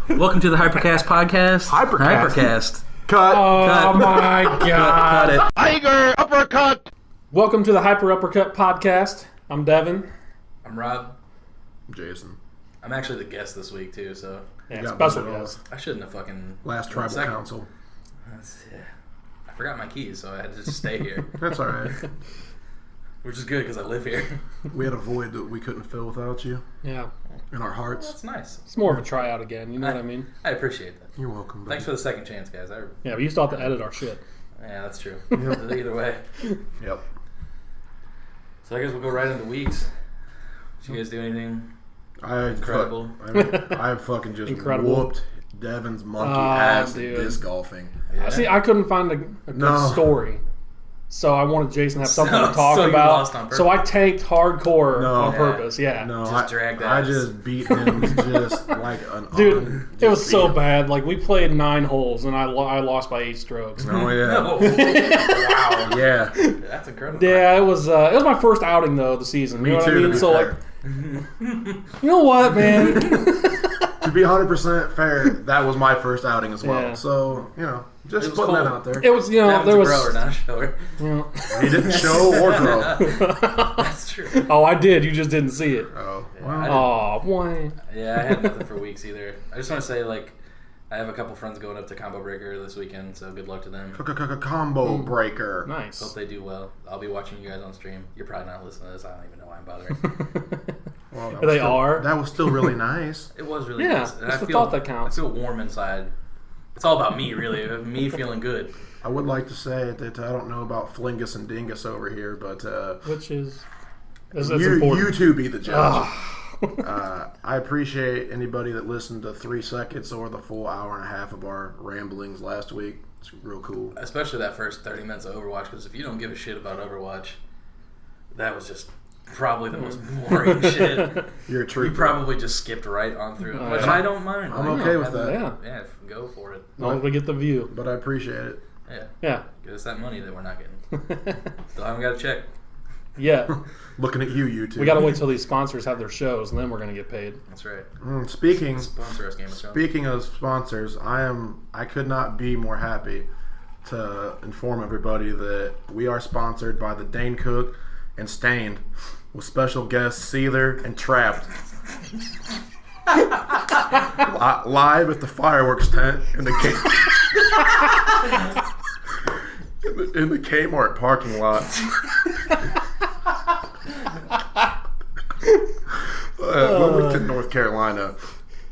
Welcome to the Hypercast podcast. Hypercast. Cut. Oh my god. Cut it. Hyper Uppercut. Welcome to the Hyper Uppercut podcast. I'm Devin. I'm Rob. Jason. I'm actually the guest this week too, so Yeah, got special moved guest. I shouldn't have fucking Last tribal council. I forgot my keys, so I had to just stay here, That's all right. which is good because I live here. We had a void that we couldn't fill without you Yeah. in our Well, hearts. that's nice. It's more of a tryout again, you know what I mean? I appreciate that. You're welcome. Buddy. Thanks for the second chance, guys. Yeah, we used to have to edit our shit. Yeah, that's true. Yep. Either way. Yep. So I guess we'll go right into weeks. Did you guys do anything? Incredible. I fucking just Incredible. whooped Devin's monkey Oh, ass dude. at disc golfing. Yeah. See, I couldn't find a good No. story. So I wanted Jason to have something to talk so you about. lost on purpose. So I tanked hardcore No. on Yeah. purpose, yeah. No, Just dragged I ass. just beat him just like an Dude, just it was so beat him. bad. Like, we played 9 holes, and I lost by 8 strokes. Oh yeah. No. Wow. Yeah. That's incredible. Yeah, it was my first outing, though, of the season. Me You know too. what I To mean? be So, fair. you know what, man? To be 100% fair, that was my first outing as well. Yeah. So just It was putting that cool. out there. It was, That there was was... a grower, not a shower. You know, He didn't show or grow. That's true. oh, I did. You just didn't see it. Oh, Yeah, well. I didn't- Oh, boy. Yeah, I had nothing for weeks either. I just want to say, like, I have a couple friends going up to Combo Breaker this weekend, so good luck to them. Combo breaker. Nice. Hope they do well. I'll be watching you guys on stream. You're probably not listening to this. I don't even know why I'm bothering. Well, that They was still- are. That was still really nice. It was really Yeah, nice. And it's I the feel, thought that counts. I feel warm inside. It's all about me, really. Me feeling good. I would like to say that I don't know about Flingus and Dingus over here, but Which is... That's you important. two be the judge. Ah. I appreciate anybody that listened to 3 seconds or the full hour and a half of our ramblings last week. It's real cool. Especially that first 30 minutes of Overwatch, because if you don't give a shit about Overwatch, that was just probably the most boring shit. You're a You trooper. probably just skipped right on through it, which Yeah. I don't mind. I'm Like, okay with that. Yeah. Yeah, go for it. As long as we get the view. But I appreciate it. Yeah. Yeah. Give us that money that we're not getting. Still haven't got a check. Yeah. Looking at you two. We got to wait till these sponsors have their shows, and then we're going to get paid. That's right. Speaking Sponsor us, Game of Thrones. Speaking of sponsors, I could not be more happy to inform everybody that we are sponsored by the Dane Cook and Stained with special guests Seether and Trapped. Live at the fireworks tent in the in the Kmart parking lot. Wilmington, North Carolina.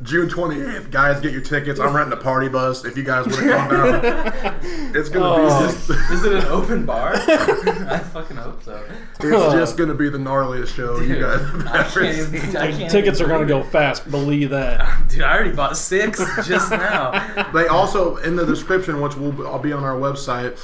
June 28th. Guys, get your tickets. I'm renting a party bus. If you guys want to come down, it's going to be just... Is it an open bar? I fucking hope so. It's just going to be the gnarliest show you guys have I ever can't seen. even, I can't Tickets are even going to believe go fast. Believe that. it. Dude, I already bought 6 just now. They also, in the description, which I'll be on our website,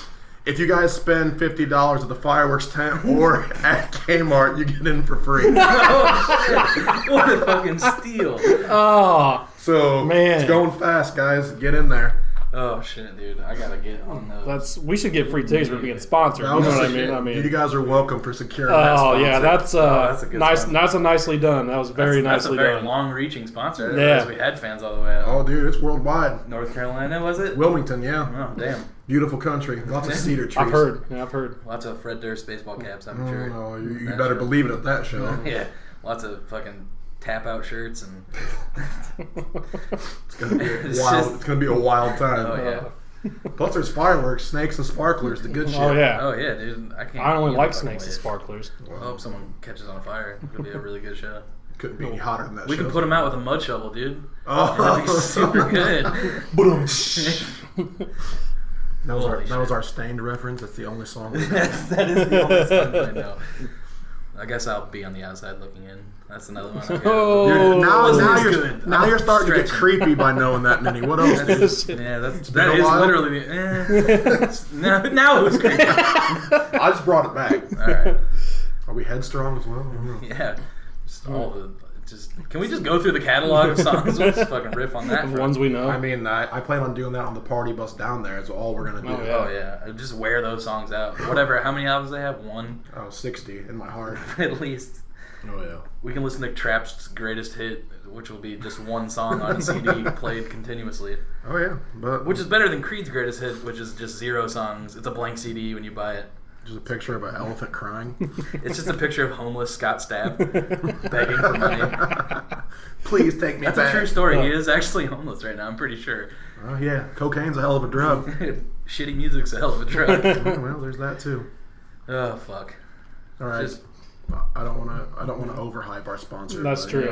if you guys spend $50 at the fireworks tent or at Kmart, you get in for free. Oh, shit. What a fucking steal. Oh, So, Man. it's going fast, guys. Get in there. Oh, shit, dude. I gotta get on those. we should get free tickets for being sponsored. That You was know what I just- mean? You guys are welcome for securing that Oh sponsor. yeah, that's that's a good nice. sponsor. That's a nicely done. That was very That's a nicely very done. long-reaching sponsor. I didn't Yeah. realize we had fans all the way out. Oh, dude, it's worldwide. North Carolina, was it? Wilmington, yeah. Oh, damn. Beautiful country. Lots of cedar trees. I've heard. Yeah, I've heard. Lots of Fred Durst baseball caps, I'm Oh, sure. no, you That better show. believe it at that show. Yeah. Lots of fucking tap-out shirts and... It's gonna be a It's wild. just- It's gonna be a wild time. Oh, yeah. Plus, there's fireworks, snakes, and sparklers. The good shit. Oh yeah. Oh, yeah, dude. I can't... I only can't like fucking snakes and wait. sparklers. I hope someone catches on fire. It's going to be a really good show. Couldn't be any hotter than that. We can show. put them out with a mud shovel, dude. Oh, That'd be super good. Boom. That was Holy our shit. that was our Stained reference. That's the only song. We have. that is the only song I know. I guess I'll be on the outside looking in. That's another one. Oh. Dude, now This is you're good. now you're starting to get Stretching. creepy by knowing that many. What else? Dude? Yeah, that been a is while. literally the. Now it was great. I just brought it back. All right. Are we headstrong as well? I don't know. Yeah. Just all the. Can we just go through the catalog of songs? We'll just fucking riff on that. The for- ones we know. I mean, I plan on doing that on the party bus down there. Is all we're gonna do. Oh, yeah. Oh yeah, just wear those songs out. Whatever. How many albums they have? 1 Oh, 60 in my heart. at least. Oh yeah. We can listen to Trap's greatest hit, which will be just one song on a CD played continuously. Oh yeah, but Which is better than Creed's greatest hit, which is just 0 songs. It's a blank CD when you buy it. just a picture of an elephant crying. It's just a picture of homeless Scott Stapp begging for money. Please take me That's back. a true story. He is actually homeless right now, I'm pretty sure. Oh yeah, cocaine's a hell of a drug. Shitty music's a hell of a drug. Oh, well, there's that too. Oh, fuck. All right. Just- I don't want to overhype our sponsor. That's but, true.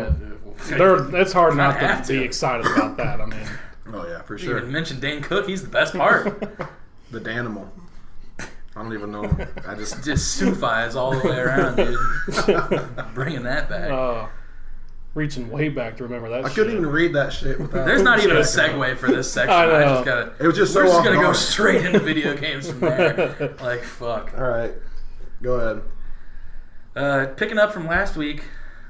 Yeah. It's hard not Kinda to be have to. excited about that. I mean, Oh yeah, for You sure. even mentioned Dane Cook. He's the best part. The Danimal. I don't even know. I just Just Sufi's all the way around, dude. Bringing that back. reaching way back to remember that I shit. couldn't even read that shit without. There's not even a Yeah. segue for this section. I know. I just gotta. It was just We're so just off gonna go guard. straight into video games from there. Like fuck. All right, go ahead. Picking up from last week,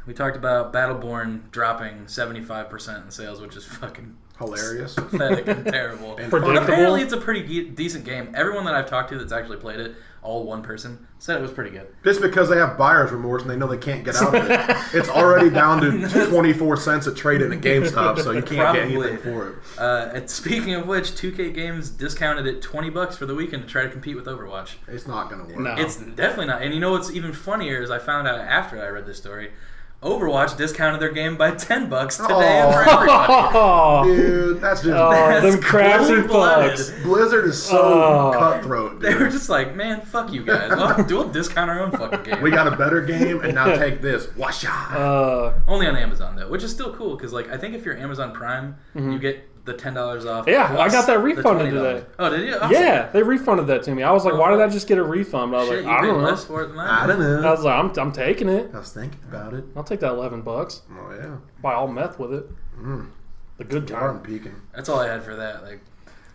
we talked about Battleborn dropping 75% in sales, which is fucking Hilarious. pathetic and terrible. And Predictable. Apparently, it's a pretty decent game. Everyone that I've talked to that's actually played it, all one person, said it was pretty good. Just because they have buyer's remorse and they know they can't get out of it. It's already down to 24 cents a trade-in at GameStop, so you can't get Probably. anything for it. And speaking of which, 2K Games discounted it $20 for the weekend to try to compete with Overwatch. It's not going to work. No. It's definitely not. And you know what's even funnier is I found out after I read this story, Overwatch discounted their game by $10 today for everybody. Oh, Dude, that's just... them crafty cold-blooded. fucks. Blizzard is so Oh. cutthroat, They were dude. just like, man, fuck you guys. We'll discount our own fucking game. We got a better game, and now take this. Washa! Only on Amazon though, which is still cool because like I think if you're Amazon Prime, you get the $10 off. Yeah, I plus got that the refunded $20. today. Oh, did you? Awesome. Yeah, they refunded that to me. I was like, why did I just get a refund? I was Shit, like, I you don't paid know. less for it than I I don't did. know. I was like, I'm taking it. I was thinking about it. I'll take that $11. Oh, yeah. Buy all meth with it. The good Darn kind. peeking. That's all I had for that. Like,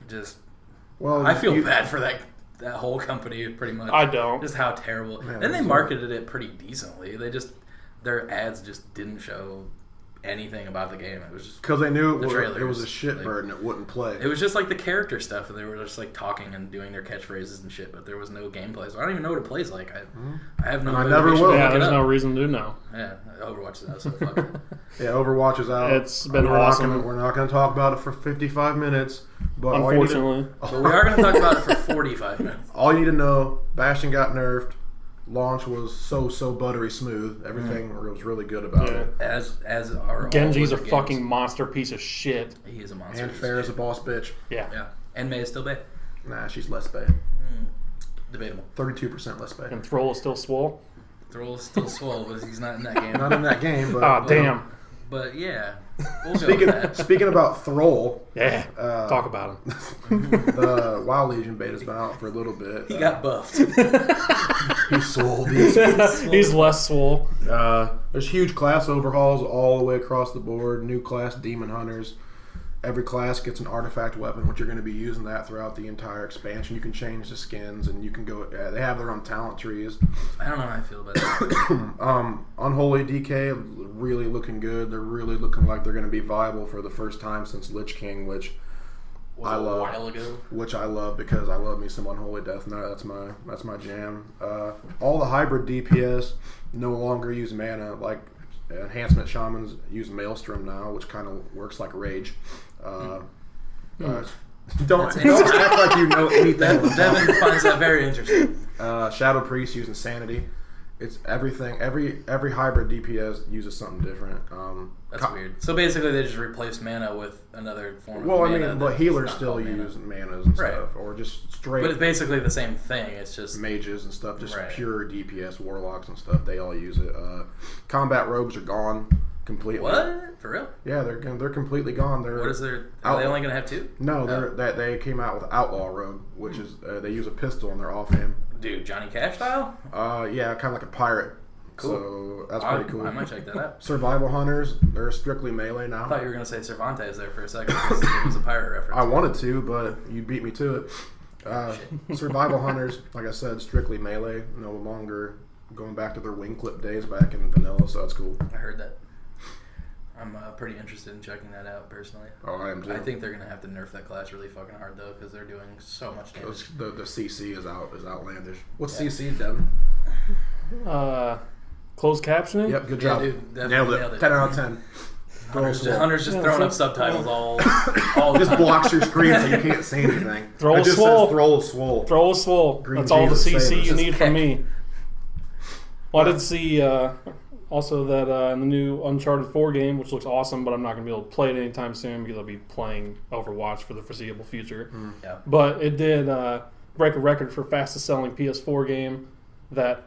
just Well, I feel bad for that whole company pretty much. I don't. Just how terrible. Yeah, And they that's marketed it pretty decently. Their ads just didn't show anything about the game. It was just Because they knew the it was a trailers, shitbird and it wouldn't play. It was just like the character stuff, and they were just like talking and doing their catchphrases and shit, but there was no gameplay. So I don't even know what it plays like. I have no. And I never motivation will. to Yeah, look it there's up. no reason to know. Yeah, Overwatch is out, so fuck it. Yeah, Overwatch is out. It's been we're awesome. We're not going to talk about it for 55 minutes. But Unfortunately. But we are going to talk about it for 45 minutes. all you need to know, Bastion got nerfed. Launch was so buttery smooth. Everything was really good about Yeah. it. As are all Genji's a Blizzard fucking games. monster piece of shit. He is a monster. And piece Fair of is a shit. boss bitch. Yeah. Yeah, and May is still bad. Nah, she's less bad. Debatable. 32% less bad. And Thrall is still swole. Thrall is still swole, but he's not in that game. Not in that game, but Ah, damn. But yeah, we'll go with that. Speaking about Thrall, Yeah. Talk about him. the WoW Legion beta's been out for a little bit. He got buffed. He sold these. He's less swole. There's huge class overhauls all the way across the board. New class Demon Hunters. Every class gets an artifact weapon, which you're going to be using that throughout the entire expansion. You can change the skins, and you can go. They have their own talent trees. I don't know how I feel about that. Unholy DK really looking good. They're really looking like they're going to be viable for the first time since Lich King, which Was I it love. a while ago. Which I love because I love me some Unholy Death Knight. That's my jam. All the hybrid DPS no longer use mana. Like enhancement shamans use Maelstrom now, which kind of works like Rage. Don't act like you know anything. Devin finds that very interesting. Shadow Priest using Sanity. It's everything. Every hybrid DPS uses something different. That's weird. So basically, they just replace mana with another form Well, of I mana. mean, but that's healers not still called mana. use manas and Right. stuff, or just straight. But it's basically the same thing. It's just mages and stuff, just Right. pure DPS warlocks and stuff. They all use it. Combat rogues are gone completely. what for real? Yeah, they're completely gone. They're What is their? Are they only gonna have two? no, they came out with outlaw rogue, which is they use a pistol and they're offhand. Dude, Johnny Cash style? Yeah, kind of like a pirate. Cool. So that's pretty cool. I might check that out. Survival hunters, they're strictly melee now. I thought you were gonna say Cervantes there for a second because it was a pirate reference. I wanted to, but you beat me to it. Survival hunters, like I said, strictly melee. No longer going back to their wing clip days back in vanilla, so that's cool. I heard that. I'm pretty interested in checking that out personally. Oh, I am too. I think they're gonna have to nerf that class really fucking hard though because they're doing so much damage. The CC is outlandish. What's Yeah. CC, Devin? closed captioning? Yep, good Yeah, job. dude, nailed definitely it. nailed it. 10 out of 10. Hunter's just Yeah, throwing so- up subtitles all Just blocks your screen so you can't see anything. Throw it a just swole. says throw a swole. Throw a swole. Green That's all the Jesus CC save you us. need from me. Well, I did see also that in the new Uncharted 4 game, which looks awesome, but I'm not going to be able to play it anytime soon because I'll be playing Overwatch for the foreseeable future. Yeah. But it did break a record for fastest selling PS4 game that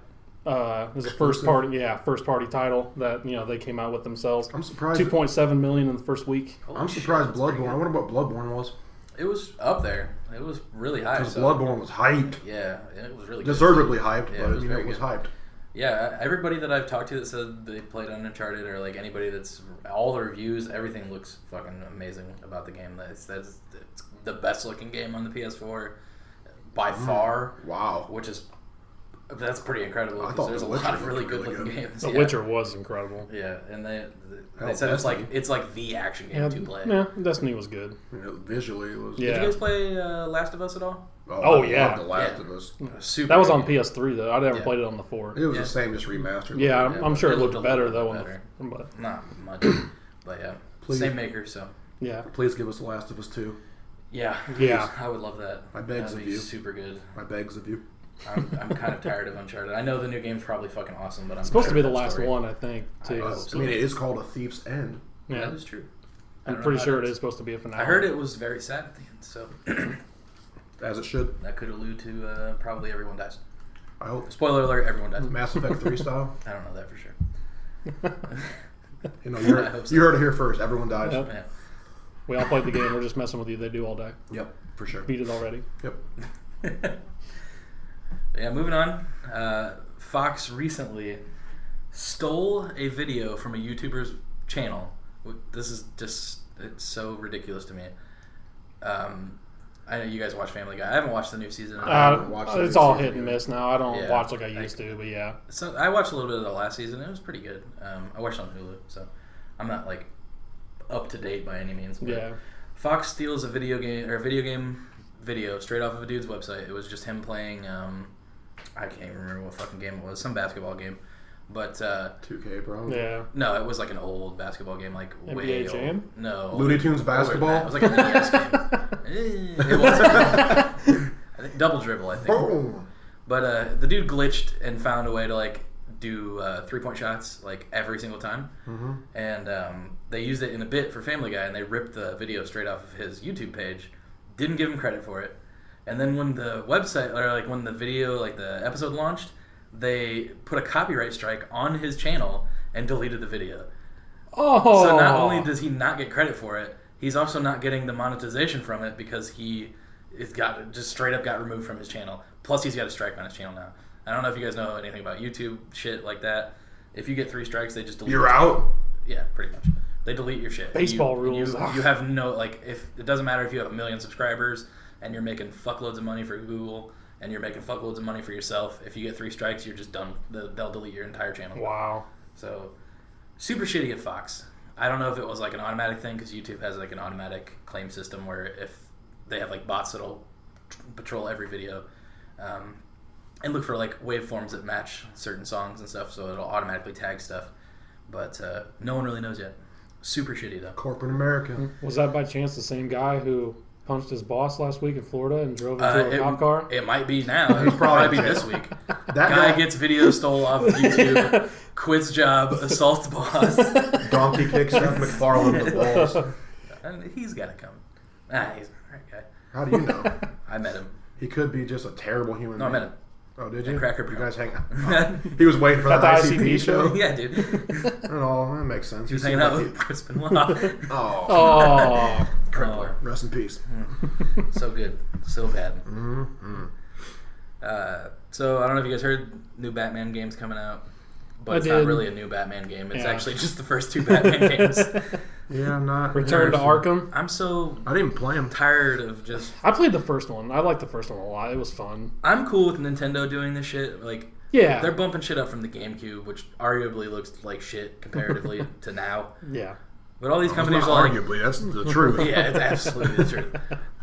is a first party title that they came out with themselves. I'm surprised. 2.7 million in the first week. I'm surprised Bloodborne. I wonder what Bloodborne was. It was up there. It was really high. Because So, Bloodborne was hyped. yeah, it was really good. Deservedly hyped, Yeah, but it was very it was good. hyped. Yeah, everybody that I've talked to that said they played on Uncharted, or like anybody that's all the reviews, everything looks fucking amazing about the game. It's the best looking game on the PS4 by far. Wow. Which is that's pretty incredible. I thought There's The a Witcher lot of looked really really good looking good. games. The Yeah. Witcher was incredible. Yeah, and they Hell, said Destiny. it's like the action game to play. Yeah, Destiny was good. Visually, it was. Yeah. Did you guys play Last of Us at all? Oh, I yeah. loved The Last Yeah. of Us. Super. That was on good game. PS3 though. I never Yeah. played it on the 4. It was Yeah. the same, just remastered. Yeah, Yeah, I'm sure it it looked looked a better little though. better. But Not much, but yeah, Please. same maker. So yeah, Please give us The Last of Us 2. yeah, Yeah. I would love that. I begs That'd of be you. super good. My begs of you. I'm kind of tired of Uncharted. I know the new game's probably fucking awesome, but I'm it's supposed to be tired the of that last story. one, I think. Too. I hope so. I mean, it is called A Thief's End. Yeah, Yeah, that is true. I I'm don't know pretty how sure it is. is supposed to be a finale. I heard it was very sad at the end, so As it should. that could allude to probably everyone dies. I hope. Spoiler alert: everyone dies. Mass Effect 3 style. I don't know that for sure. You know, I hope so. you heard it here first. Everyone dies. Yep. Yeah. We all played the game. We're just messing with you. They do all die. Yep, for sure. Beat it already. Yep. Yeah, moving on. Fox recently stole a video from a YouTuber's channel. This is just, it's so ridiculous to me. I know you guys watch Family Guy. I haven't watched the new season. haven't watched the It's new all season hit and yet. miss now. I don't Yeah, watch like I used to, but yeah. So I watched a little bit of the last season. It was pretty good. I watched it on Hulu, so I'm not like up to date by any means. But Yeah. Fox steals a video game video straight off of a dude's website. It was just him playing. I can't even remember what fucking game it was. Some basketball game, but 2K, probably. Yeah. no, it was like an old basketball game, like way NBA old. Jam? No, Looney Tunes older than that. basketball? It was like an NES game. It was. I think Double Dribble. I think. Boom. But the dude glitched and found a way to like do 3-point shots like every single time, Mm-hmm. and they used it in a bit for Family Guy, and they ripped the video straight off of his YouTube page. Didn't give him credit for it, and then when the website or like when the video like the episode launched, they put a copyright strike on his channel and deleted the video. Oh. So not only does he not get credit for it, he's also not getting the monetization from it because he just straight up got removed from his channel. Plus, he's got a strike on his channel now. I don't know if you guys know anything about YouTube shit like that. If you get 3 strikes, they just delete. You're your channel. out? Yeah, pretty much. They delete your shit. Baseball You- rules. You have no like. If it doesn't matter if you have 1 million subscribers and you're making fuckloads of money for Google and you're making fuckloads of money for yourself. If you get 3 strikes, you're just done. They'll delete your entire channel. Wow. So, super shitty at Fox. I don't know if it was like an automatic thing because YouTube has like an automatic claim system where if they have like bots that'll patrol every video and look for like waveforms that match certain songs and stuff, so it'll automatically tag stuff. But no one really knows yet. Super shitty though. Corporate America. Was that by chance the same guy who punched his boss last week in Florida and drove into a cop car? It might be now. It probably might be this week. That Guy gets video stole off of YouTube. Quits job. Assaults boss. donkey kicks Seth MacFarlane in the balls. And he's got to come. He's an alright guy. How do you know? I met him. He could be just a terrible human No, I being. met him. Oh, did At you? Cracker You Barrel. guys hang out. He was waiting for At that the ICP show. Yeah, dude. Oh, that makes sense. He was You hanging seem out like with Crispin Law. Oh, Oh. Crippler. rest in peace. So good. So bad. Mm-hmm. So I don't know if you guys heard new Batman games coming out. But I it's not did. really a new Batman game. It's Yeah. actually just the first 2 Batman games. Yeah, I'm not. Return to Arkham. I'm so I didn't even play him. tired of just... I played the first one. I liked the first one a lot. It was fun. I'm cool with Nintendo doing this shit. Like, Yeah. they're bumping shit up from the GameCube, which arguably looks like shit comparatively to now. Yeah. But all these companies Well, are like, arguably, that's the truth. yeah, it's absolutely the truth.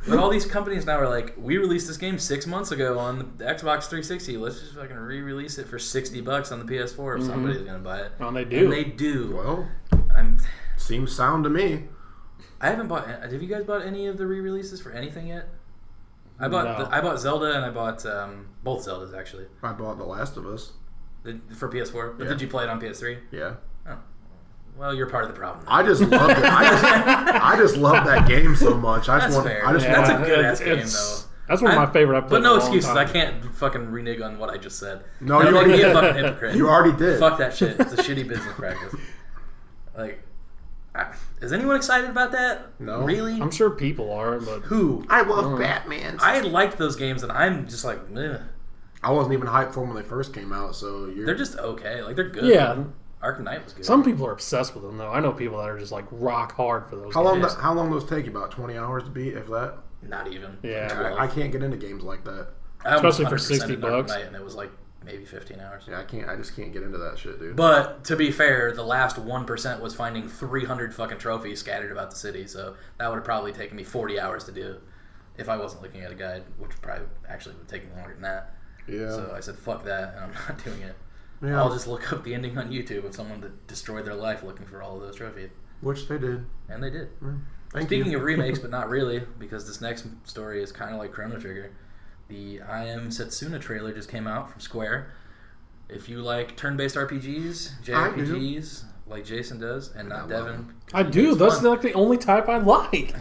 But all these companies now are like, we released this game 6 months ago on the Xbox 360. Let's just fucking re-release it for $60 on the PS4 if somebody's gonna buy it. And they do. And they do. Well, I'm. seems sound to me. I haven't bought. Have you guys bought any of the re-releases for anything yet? I No. bought Zelda and I bought both Zeldas actually I bought The Last of Us. for PS4. But Yeah. did you play it on PS3? Yeah. Oh, well, you're part of the problem. I just loved it. I just love that game so much. I just That's want. fair. I just That's want. a good ass game it's- though. That's one of my favorite I've played But no in a long excuses. time. I can't fucking renege on what I just said. No, Don't you make already me a did. fucking hypocrite. You already did. Fuck that shit. It's a shitty business practice. Like, is anyone excited about that? No. Really? I'm sure people are, but Who? I love Batman. I liked those games, and I'm just like, meh. I wasn't even hyped for them when they first came out. So They're just okay. Like they're good. yeah. Arkham Knight was good. Some people are obsessed with them, though. I know people that are just like rock hard for those How long? games. How long those take you? About 20 hours to beat, if that. Not even. Yeah. I can't get into games like that. I almost Especially for 100% $60 in Arkham Knight, and it was like maybe 15 hours. Yeah, I can't. I just can't get into that shit, dude. But to be fair, the last 1% was finding 300 fucking trophies scattered about the city, so that would have probably taken me 40 hours to do if I wasn't looking at a guide, which probably actually would take me longer than that. Yeah. So I said, fuck that, and I'm not doing it. Yeah. I'll just look up the ending on YouTube of someone that destroyed their life looking for all of those trophies. Which they did. And they did. Thank Speaking you. of remakes, but not really, because this next story is kind of like Chrono Trigger. The I Am Setsuna trailer just came out from Square. If you like turn-based RPGs, JRPGs, like Jason does, and not Devin. I do. it's That's fun. like the only type I like.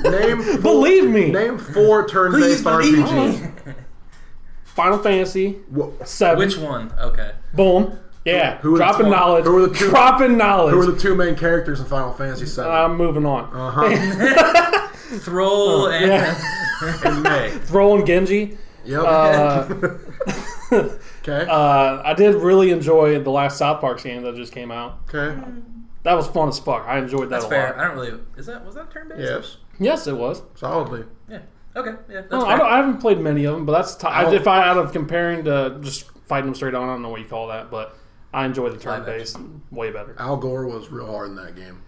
Name. Believe me. Name 4 turn-based Please believe RPGs. me. Final Fantasy Wha- 7. Which one? Okay. Boom. Yeah. Who are the Dropping two- knowledge. who are the two- Dropping knowledge. Who are the 2 main characters in Final Fantasy VII? I'm moving on. Uh-huh. Thrall and... Yeah. And May. Throwing Genji. Yep. Okay. I did really enjoy the last South Park game that just came out. Okay. That was fun as fuck. I enjoyed that That's a fair. lot. I don't really... Was that turn-based? Yes. Yes, it was. Solidly. Yeah. Okay. Yeah, that's No, fair. I haven't played many of them, but that's I'll- if I out of comparing to just fighting them straight on, I don't know what you call that, but I enjoy the turn based way better. Al Gore was real hard in that game.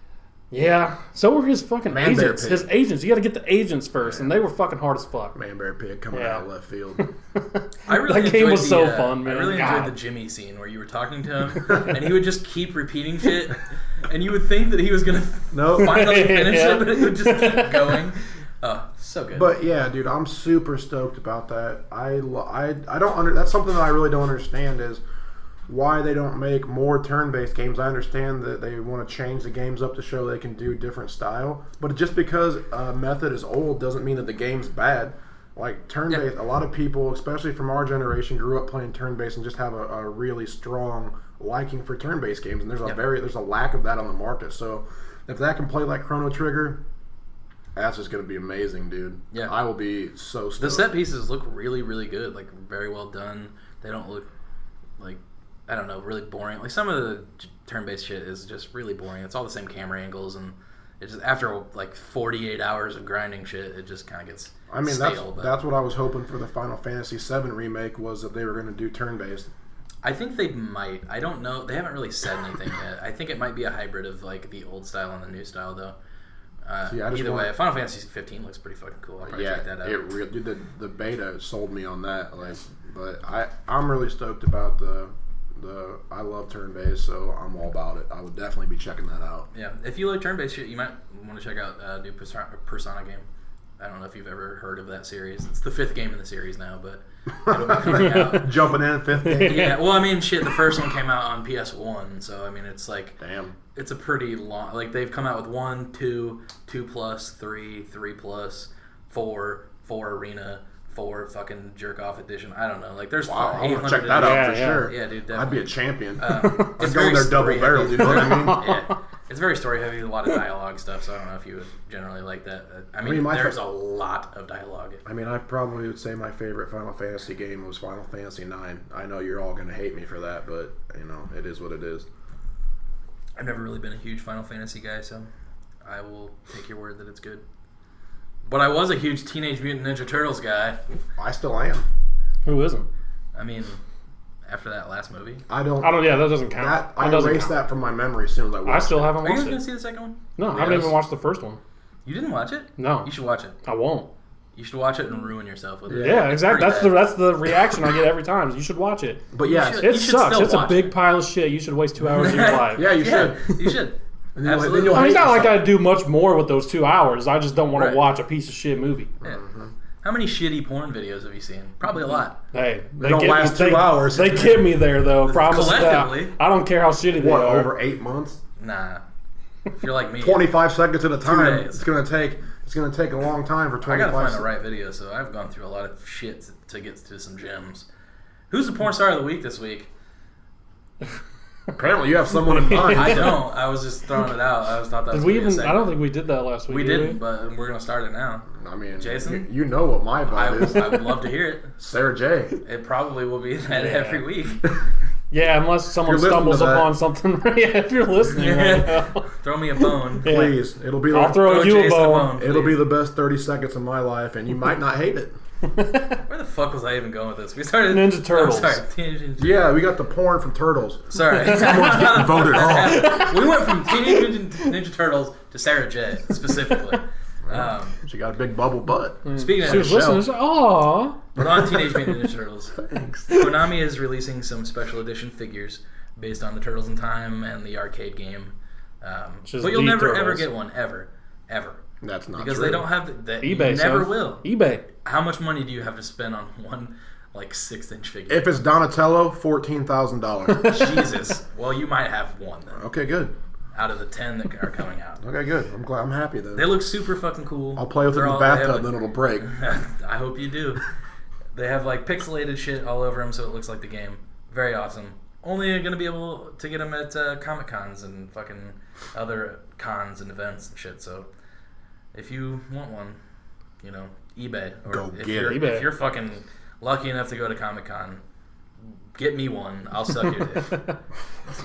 Yeah, so were his fucking Man Bear agents. Pig. His agents, you got to get the agents first, and they were fucking hard as fuck. Man Bear Pig coming Yeah. out of left field. I really That game enjoyed was the, so fun, man. I really God. enjoyed the Jimmy scene where you were talking to him, and he would just keep repeating shit, and you would think that he was gonna Nope. finally finish Yeah. it, but it would just keep going. Oh, so good. But yeah, dude, I'm super stoked about that. I don't under. That's something that I really don't understand is why they don't make more turn-based games. I understand that they want to change the games up to show they can do different style, but just because a method is old doesn't mean that the game's bad. Like turn-based, a lot of people, especially from our generation, grew up playing turn-based and just have a really strong liking for turn-based games. And there's a lack of that on the market. So if that can play like Chrono Trigger, that's just gonna be amazing, dude. Yeah. I will be so stoked. the set pieces look really, really good. Like very well done. They don't look like, I don't know, really boring. Like some of the turn-based shit is just really boring. It's all the same camera angles, and it just after like 48 hours of grinding shit, it just kind of gets. I mean, stale, that's what I was hoping for the Final Fantasy VII remake was that they were gonna do turn-based. I think they might. I don't know. They haven't really said anything yet. I think it might be a hybrid of like the old style and the new style, though. See, I just Either want- way, Final Fantasy 15 looks pretty fucking cool. I'll probably check that out. Dude, the beta sold me on that. Like, but I'm really stoked about the I love turn-based, so I'm all about it. I would definitely be checking that out. Yeah, if you like turn-based shit, you might want to check out a new Persona game. I don't know if you've ever heard of that series. It's the 5th game in the series now, but it'll be coming out. Jumping in 15. Yeah, well, I mean, shit, the first one came out on PS1, so I mean, it's like Damn. it's a pretty long. Like they've come out with 1, 2, 2+, 3, 3+, 4, 4 arena, 4 fucking jerk off edition. I don't know. Like there's Wow, I want 800 to check that out Yeah, for yeah. sure. Yeah, dude, I'd definitely. be a champion. I'm I'd go in there double barrel, you know what I mean? Yeah, it's very story heavy, a lot of dialogue stuff. So I don't know if you would generally like that. I mean, my there's a lot of dialogue. I mean, I probably would say my favorite Final Fantasy game was Final Fantasy IX. I know you're all going to hate me for that, but, you know, it is what it is. I've never really been a huge Final Fantasy guy, so I will take your word that it's good. But I was a huge Teenage Mutant Ninja Turtles guy. I still am. Who isn't? I mean, after that last movie. I don't. Yeah, that doesn't count. I erased that from my memory as soon as I watched it. I still haven't Are you watched guys going it. to see the second one? No, I haven't even watched the first one. You didn't watch it? No. You should watch it. I won't. You should watch it and ruin yourself with it. Yeah, exactly. It's pretty That's the reaction I get every time. You should watch it. But yeah, It sucks. It's a big pile of shit. You should waste 2 hours of your life. Yeah, you should. You should. And then Absolutely. you'll I mean, it's hate not like yourself. I do much more with those 2 hours. I just don't want Right. to watch a piece of shit movie. Yeah. How many shitty porn videos have you seen? Probably a lot. Hey, they don't last 2 hours. They get me there, though. Promise that. Collectively. I don't care how shitty they What, are. over 8 months? Nah. If you're like me. 25 seconds at a time. days. It's gonna take a long time for 25 I gotta find the seconds. right video, so I've gone through a lot of shit to get to some gems. Who's the porn star of the week this week? Apparently, you have someone in mind. I don't. I was just throwing it out. I just thought that was Did we gonna be a even? I segment. don't think we did that last week. we did didn't, but we're gonna start it now. I mean, Jason? you know what my I vote is. would love to hear it. Sarah J. It probably will be that Yeah. every week. Yeah, unless someone If you're listening stumbles to that- upon something. Yeah, if you're listening right now. Throw me a bone. Yeah. Please, it'll be I'll the, throw you a Jason bone. it'll be please. the best 30 seconds of my life, and you might not hate it. Where the fuck was I even going with this? We started Ninja Turtles. Oh, sorry, Teenage Ninja. Yeah, we got the porn from Turtles. Sorry. Someone's getting voted off. We went from Teenage Ninja Turtles to Sarah J. specifically. She got a big bubble butt. Speaking She of was listening. She's like, "Aw." but on Teenage Mutant Ninja Turtles, Thanks. Konami is releasing some special edition figures based on the Turtles in Time and the arcade game. Just But you'll the never ever Turtles. get one ever. That's not Because true. they don't have the eBay. you never son. will. eBay. How much money do you have to spend on one like 6-inch figure? If it's Donatello, $14,000. Jesus. Well, you might have one then. Okay, good. Out of the 10 that are coming out. Okay, good. I'm glad. I'm happy then. They look super fucking cool. I'll play with it in the bathtub, then it'll break. I hope you do. They have like pixelated shit all over them, so it looks like the game. Very awesome. Only gonna be able to get them at Comic Cons and fucking other cons and events and shit. So if you want one, you know, eBay. Or Go if get you're, it. eBay. If you're fucking lucky enough to go to Comic Con, get me one. I'll suck your dick.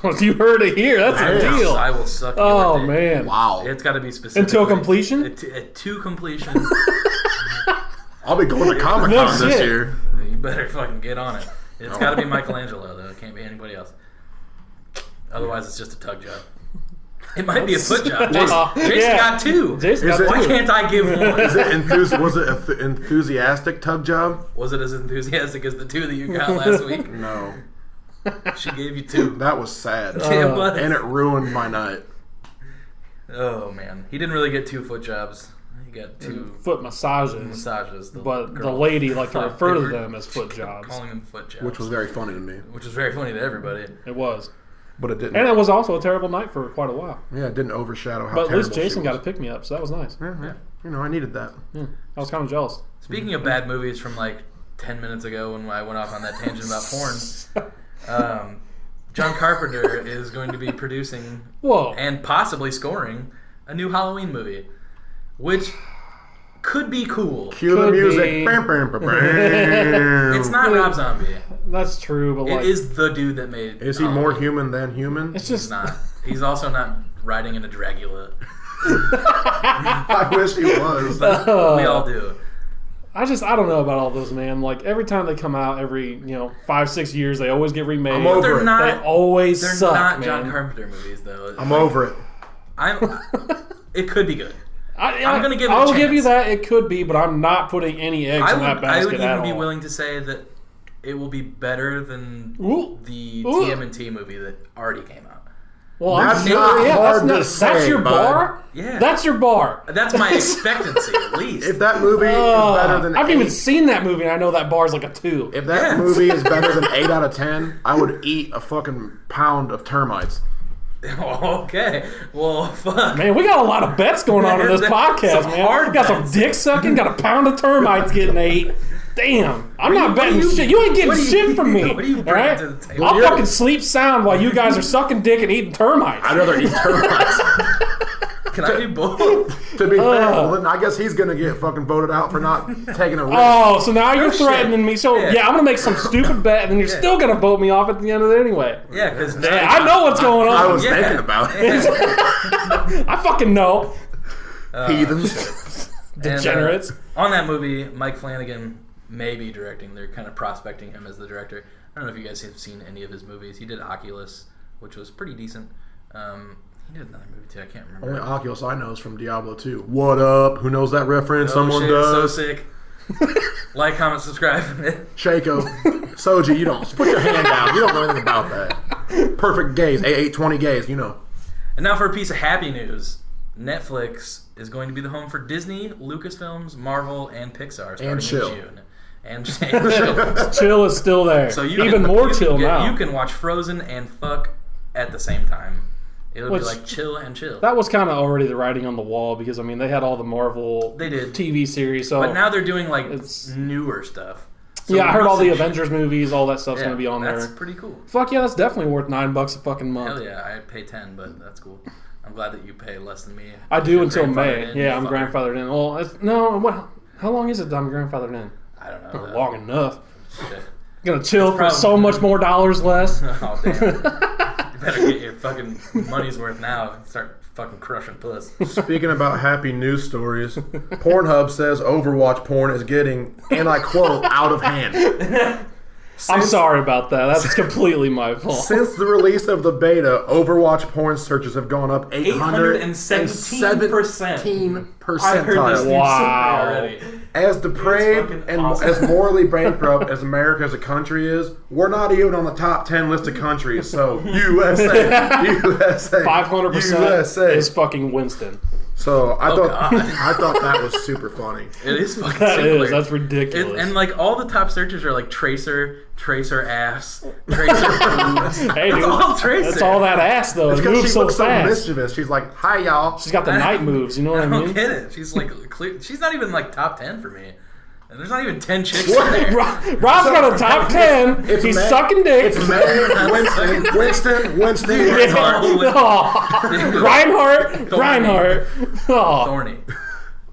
Well, you heard it here. That's a Damn. deal. I will suck your Oh dick. man. Wow. It's got to be specific. Until completion? To completion. I'll be going to Comic No Con this shit. year. You better fucking get on it. It's got to be Michelangelo, though. It can't be anybody else. Otherwise, it's just a tug job. It might be a foot job. Jason Yeah. got two. Jason Is got it- Why two. can't I give one? Was it an enthusiastic tug job? Was it as enthusiastic as the two that you got last week? No. She gave you two. That was sad. It was. And it ruined my night. Oh, man. He didn't really get two foot jobs. He got two Foot massages. massages. But the girl lady liked to thought refer they to were them as foot jobs. Calling them foot jobs. Which was very funny to me. Which was very funny to everybody. It was. But it didn't. And it was also a terrible night for quite a while. Yeah, it didn't overshadow how But at terrible least Jason she got was. to pick me up, so that was nice. Yeah. You know, I needed that. Yeah, I was kind of jealous. Speaking of bad movies from like 10 minutes ago when I went off on that tangent about porn, John Carpenter is going to be producing Whoa. and possibly scoring a new Halloween movie, which could be cool. Cue the Could music. be. Bam, bam, bam, bam. It's not Rob Zombie. That's true, but It like, is the dude that made. Is he more human than human? it's He's just not. He's also not riding in a Dragula. I wish he was. We all do. I don't know about all those, man. Like every time they come out, every 5-6 years, they always get remade. I'm over They're it. not. They always They're suck, not man. John Carpenter movies, though. I'm over it. It could be good. I'm gonna give it a I'll give chance. you that. It could be, but I'm not putting any eggs in that I basket would at even be all. willing to say that it will be better than Ooh. the Ooh. TMNT movie that already came out. Well, That's I'm not yeah, hard that's to That's say, your bud. bar. Yeah. That's your bar. That's my expectancy, at least. If that movie is better than I haven't even 8, seen that movie, and I know that bar's like a 2. if that Yeah. movie is better than 8 out of 10, I would eat a fucking pound of termites. Okay. Well, fuck. Man, we got a lot of bets going on in this Some podcast, man. hard We got some bets. dick sucking, got a pound of termites getting ate. Damn, I'm What not do betting you- shit. You ain't getting what do you- shit from me. what do you all bring right? to the table? I'll Well, fucking sleep sound while you guys are sucking dick and eating termites. I'd rather eat termites. Can I do both? To be fair, well, then I guess he's going to get fucking voted out for not taking a risk. Oh, so now you're shit. threatening me. So Yeah. yeah, I'm gonna make some stupid bet, and then you're still gonna vote me off at the end of it anyway. Yeah, because Yeah, I know what's going on. I was Yeah. thinking about it. I fucking know. Heathens. Degenerates. On that movie, Mike Flanagan may be directing. They're kind of prospecting him as the director. I don't know if you guys have seen any of his movies. He did Oculus, which was pretty decent. He did another movie too. I can't remember. Only Oculus I know is from Diablo 2. What up? Who knows that reference? Someone shit, does. So sick. Like, comment, subscribe. Shaco. Soji, you don't. Just put your hand down. You don't know anything about that. Perfect gaze. A820 gaze, you know. And now for a piece of happy news. Netflix is going to be the home for Disney, Lucasfilms, Marvel, and Pixar starting And chill. in June. And chill. Chill is still there. So Even more chill now. You can watch Frozen and fuck at the same time. It'll Which- be like chill and chill. That was kind of already the writing on the wall because, I mean, they had all the Marvel They did. TV series. So But now they're doing like It's- newer stuff. So yeah, I heard all the message- Avengers movies, all that stuff's Yeah, going to be on that's there. pretty cool. Fuck yeah, that's definitely worth $9 a fucking month. Hell yeah, I pay 10, but that's cool. I'm glad that you pay less than me. I do You're until May. grandfathered in, Yeah, you I'm fucker. grandfathered in. Well, no, what? How long is it that I'm grandfathered in? I don't know. Long enough. Shit. Gonna chill for probably- so much more dollars less. Oh, damn. You better get your fucking money's worth now and start fucking crushing puss. Speaking about happy news stories, Pornhub says Overwatch porn is getting, and I quote, out of hand. I'm sorry about that. That's completely my fault. Since the release of the beta, Overwatch porn searches have gone up 817%. I heard this news Wow. already. As depraved fucking and awesome. as morally bankrupt as America as a country is, we're not even on the top 10 list of countries. So USA, USA, 500% USA. is fucking Winston. So I Oh, thought God. I thought that was super funny. It is fucking That singular. is. That's ridiculous. And like all the top searches are like Tracer ass, Tracer boobs. Hey, It's dude, all Tracer. that's all that ass, though. It's It because moves she so looks so fast. mischievous. She's like, "Hi, y'all." She's got the night moves, you know what I I don't mean? get it. She's like clear. She's not even like top 10 for me. And there's not even 10 chicks What? in there. Rob's got a top 10. It's He's May- sucking dick. It's May, Winston. Reinhardt. Oh. Thorny.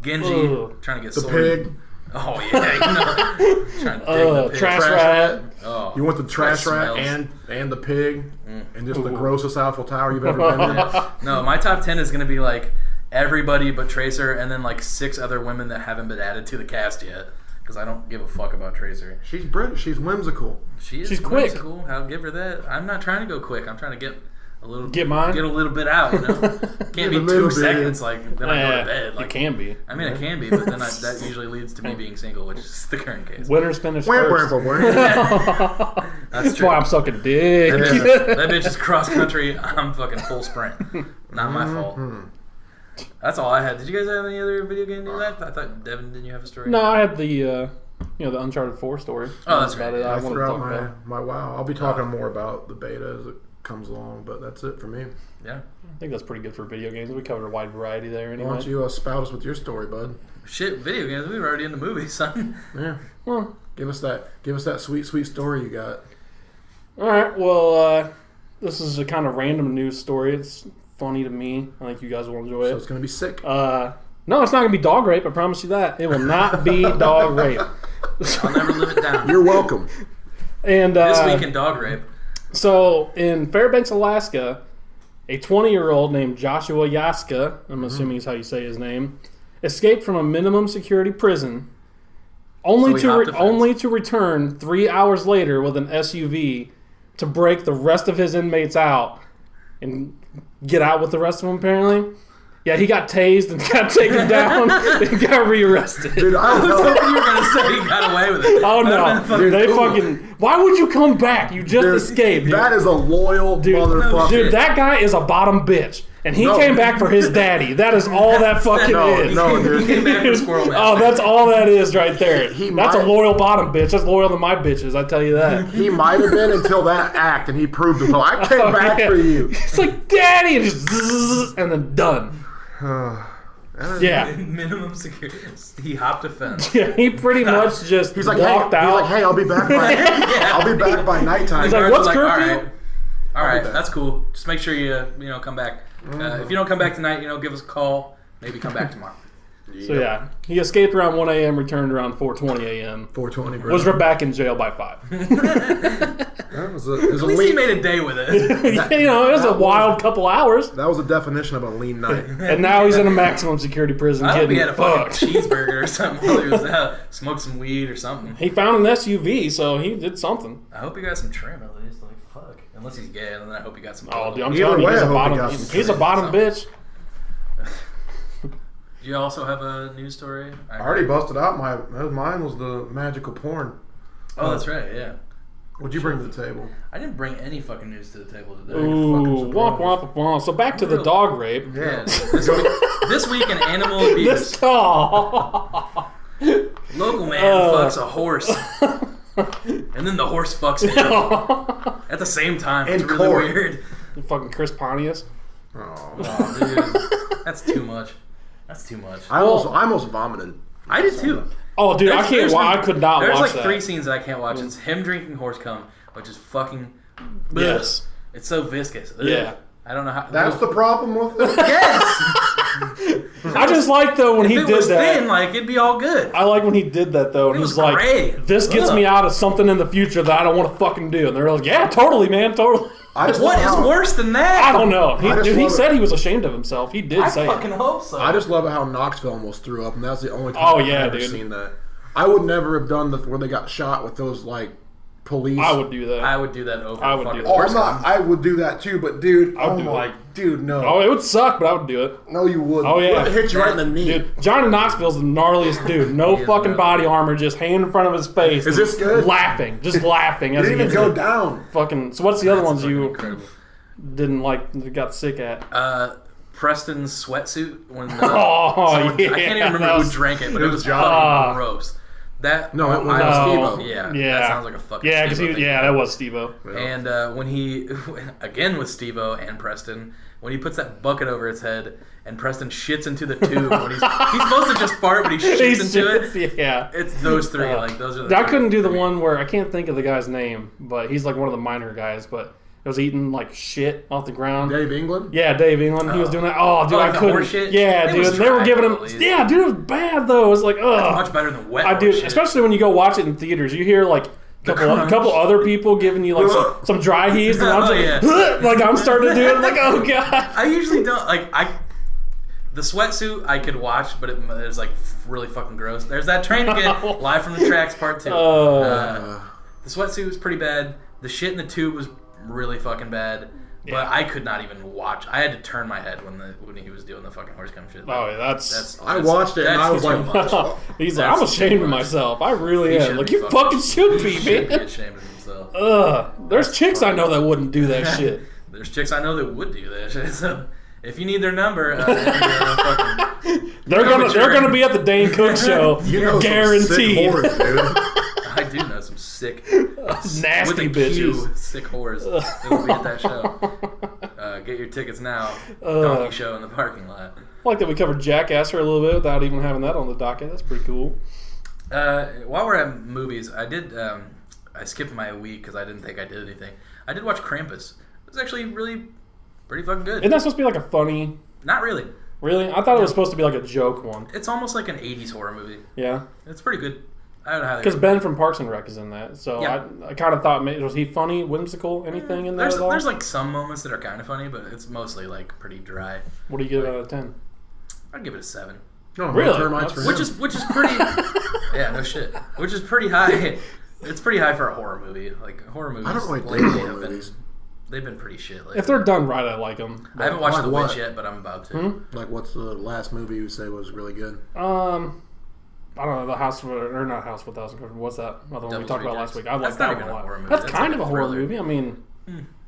Genji. Ugh. Trying to get The sworded. pig. Oh yeah, you know. Trying to dig the pig. Trash rat. Oh, You want the trash that rat smells. and the pig and just the Ooh. grossest Eiffel Tower you've ever been in. No, my top 10 is gonna be like everybody but Tracer, and then like 6 other women that haven't been added to the cast yet. Because I don't give a fuck about Tracer. She's British. She's whimsical. She's quick. Whimsical. I'll give her that. I'm not trying to go quick. I'm trying to get a little. Get mine? Get a little bit out. You know, can't be a little 2 bit. seconds. Like then I go to bed. Like it can be. I mean, it can be, but then that usually leads to me being single, which is the current case. Winners finish Wah, first. wah, wah, wah. That's That's why I'm sucking dick. That bitch is cross country. I'm fucking full sprint. Not my fault. That's all I had. Did you guys have any other video game news? I thought Devin, didn't you have a story? No, I had the the Uncharted 4 story. Oh, that's about right. it. I I wanted to threw out talk about. my WoW. I'll be talking more about the beta as it comes along, but that's it for me. Yeah. I think that's pretty good for video games. We covered a wide variety there Why anyway. don't you spout us with your story, bud? Shit, video games. We were already in the movie, son. Yeah, Well, give us that sweet story you got. all right. Well, this is a kind of random news story. It's funny to me. I think you guys will enjoy So it. it's gonna be sick. No, it's not going to be dog rape. I promise you that. It will not be dog rape. I'll never live it down. You're welcome. And This week in dog rape. so in Fairbanks, Alaska, a 20-year-old named Joshua Yaska, I'm assuming is how you say his name, escaped from a minimum security prison only So he hopped a fence. only to return 3 hours later with an SUV to break the rest of his inmates out and get out with the rest of them, apparently. Yeah, he got tased and got taken down and got rearrested. Dude, I I was don't know. hoping you were gonna say he got away with it. Oh That'd no! have been fucking They cool. fucking. Why would you come back? You just Dude, escaped. Dude. That is a loyal motherfucker. Dude, that guy is a bottom bitch, and he No. came back for his daddy. That is all that fucking No, is. no, dude. He came back for Squirrel Man. Oh, that's all that is right there. He That's might- a loyal bottom bitch. That's loyal to my bitches. I tell you that. He might have been until that act, and he proved it. So I came back Yeah. for you. It's like daddy, and just zzz, and then done. Yeah, Minimum security. He hopped a fence. yeah. He pretty much just He's like, walked hey, out. He's like, hey, I'll be back by. I'll be back by nighttime. He's like, Guards what's are curfew? All right, back. that's cool. Just make sure you come back. If you don't come back tonight, give us a call. Maybe come back tomorrow. So yeah, he escaped around 1 a.m., returned around 4:20 a.m. 420, bro. Was back in jail by 5. That was a At least he made a day with it. You know, it was a wild couple hours. That was a definition of a lean night. And now he's in a maximum security prison I hope he getting had a fucking fucked. cheeseburger or something while he was out. Smoked some weed or something. He found an SUV, so he did something. I hope he got some trim at least. Like, fuck. Unless he's gay, and then I hope he got some. Oh, dude, I'm Either telling you, way, he's I a hope he bottom. got some He's a bottom bitch. Do you also have a news story? I already busted out mine was the magical porn. Oh, that's right, yeah. What'd you bring to the table? I didn't bring any fucking news to the table today. Ooh, womp womp womp. So back to the dog rape. Yeah. This week in animal abuse. This dog. Local man fucks a horse. And then the horse fucks him. At the same time. It's In really court. weird. Fucking Chris Pontius. Oh, Dude, that's too much. That's too much. I almost vomited. I did too. Oh, dude, I can't. I could not watch There's that. like 3 scenes that I can't watch. It's him drinking horse cum, which is fucking. Yes. It's so viscous. Ugh. Yeah. I don't know how. That's the problem with it? Yes. I just like though when If he it did was that. thin, like it'd be all good. I like when he did that though, and It he's was like, great. "This gets Ugh. me out of something in the future that I don't want to fucking do." And they're like, "Yeah, totally, man, totally." I just What love is how- worse than that? I don't know. He I just love said it. he was ashamed of himself. He did I say fucking it. hope so. I just love it how Knoxville almost threw up, and that's the only time Oh, I've yeah, ever dude. seen that. I would never have done where they got shot with those like police. I would do that. I would do that over. I would fucking do Oh, horse I'm not. cum. I would do that too, but dude, I would oh do my, dude, no, Oh, it would suck, but I would do it. no, you wouldn't. Oh, yeah. It hit you right in the knee. Dude, Johnny Knoxville's the gnarliest dude. No He is fucking gnarly. body armor, just hand in front of his face. Is this good? Laughing, just laughing It as he didn't gets even go it. down. Fucking. So what's the other That's ones fucking you incredible. didn't like? Got sick at? Preston's sweatsuit when Oh, someone, yeah, I can't even that remember was- who drank it, but it was Johnny. fucking gross. That No, it was No. Steve-O. Yeah, Yeah. that sounds like a fucking Yeah, because Steve-O thing. that was Steve-O. And when he, again with Steve-O and Preston, when he puts that bucket over his head and Preston shits into the tube, when he's supposed to just fart, but he shits into it. Yeah. It's those 3. Like those are. The I 3 couldn't do the for me. one where I can't think of the guy's name, but he's like one of the minor guys, but it was eating like shit off the ground. Dave England. Yeah, Dave England. He was doing that. Oh, dude, like I the couldn't. horse shit? Yeah, It dude. was They were dry, giving though, him. at least. Yeah, dude, it was bad though. It was like, ugh. Much better than wet I do, horse shit. especially when you go watch it in theaters. You hear like a crunch. couple other people giving you like some dry heaves, and I'm Oh, just yeah. like I'm starting to do it. I'm like, oh god. I usually don't like the sweatsuit I could watch, but it was like really fucking gross. There's that train ticket live from the tracks part 2. The sweatsuit was pretty bad. The shit in the tube was really fucking bad. But Yeah. I could not even watch. I had to turn my head when he was doing the fucking horse cum shit. Oh, yeah, that's I watched it and I was too like, much. he's like, That's I'm ashamed too of much. myself. I really He am. should Like be you fucking should be, He should be man. ashamed of himself. There's chicks I know that wouldn't do that shit. There's chicks I know that would do that shit. So if you need their number, fucking, They're gonna be at the Dane Cook show. you know, Guaranteed. Some sick whores, dude. I do know some sick, Nasty with a bitches. Q, sick whores that will be at that show. Get your tickets now. Donkey show in the parking lot. I like that we covered Jackass for a little bit without even having that on the docket. That's pretty cool. While we're at movies, I did. I skipped my week because I didn't think I did anything. I did watch Krampus. It was actually really pretty fucking good. Isn't that supposed to be like a funny? Not really. Really? I thought it was supposed to be like a joke one. It's almost like an '80s horror movie. Yeah. It's pretty good. I would highly Because recommend Ben from Parks and Rec is in that, so Yeah. I kind of thought, was he funny, whimsical, anything in it. there at all? There's like some moments that are kind of funny, but it's mostly like pretty dry. What do you give out of 10? I'd give it a 7. No, Really? no termites for Which him. is pretty. Yeah, no shit. Which is pretty high. It's pretty high for a horror movie. Like horror movies. I don't really dig lately horror have been- movies. They've been pretty shit lately. If they're done right, I like them. I haven't watched Like The what? Witch yet, but I'm about to. Like, what's the last movie you say was really good? I don't know, the House or not House with 1,000 Curtains. What's that? Well, the one we Devil's talked about Rejects. last week. I like That's not that even one a a lot. horror movie. That's That's kind like of a a horror thriller. movie. I mean,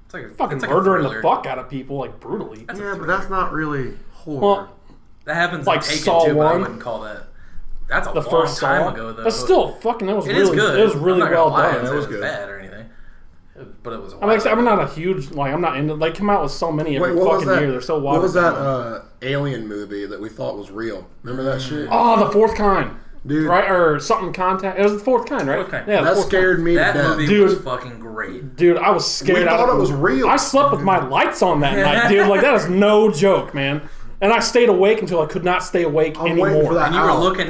It's like a fucking it's like a murdering the thriller. fuck out of people like brutally. That's a Yeah, but thriller. that's not really horror. Well, That happens like in Taken Saw too, but I 1. wouldn't call that. That's a the long first time Saw. ago, though. But still, fucking, that was It really is good. It was really I'm not well gonna lie, done. It was good. bad or anything. But it was. A I mean, while I'm ago. not a huge I'm not into. They come out with so many every Wait, what was fucking that? year. They're so What was watered that down. alien movie that we thought was real? Remember that shit? Oh, the Fourth Kind, Dude, right? Or something Contact. It was the Fourth Kind, right? Fourth Kind. Yeah, the that Fourth scared me to That death. movie Dude. was fucking great. Kind. Dude, I was scared. We out thought of it was real. I slept with my lights on that night, dude. Like that is no joke, man. And I stayed awake until I could not stay awake I'm waiting anymore. for that And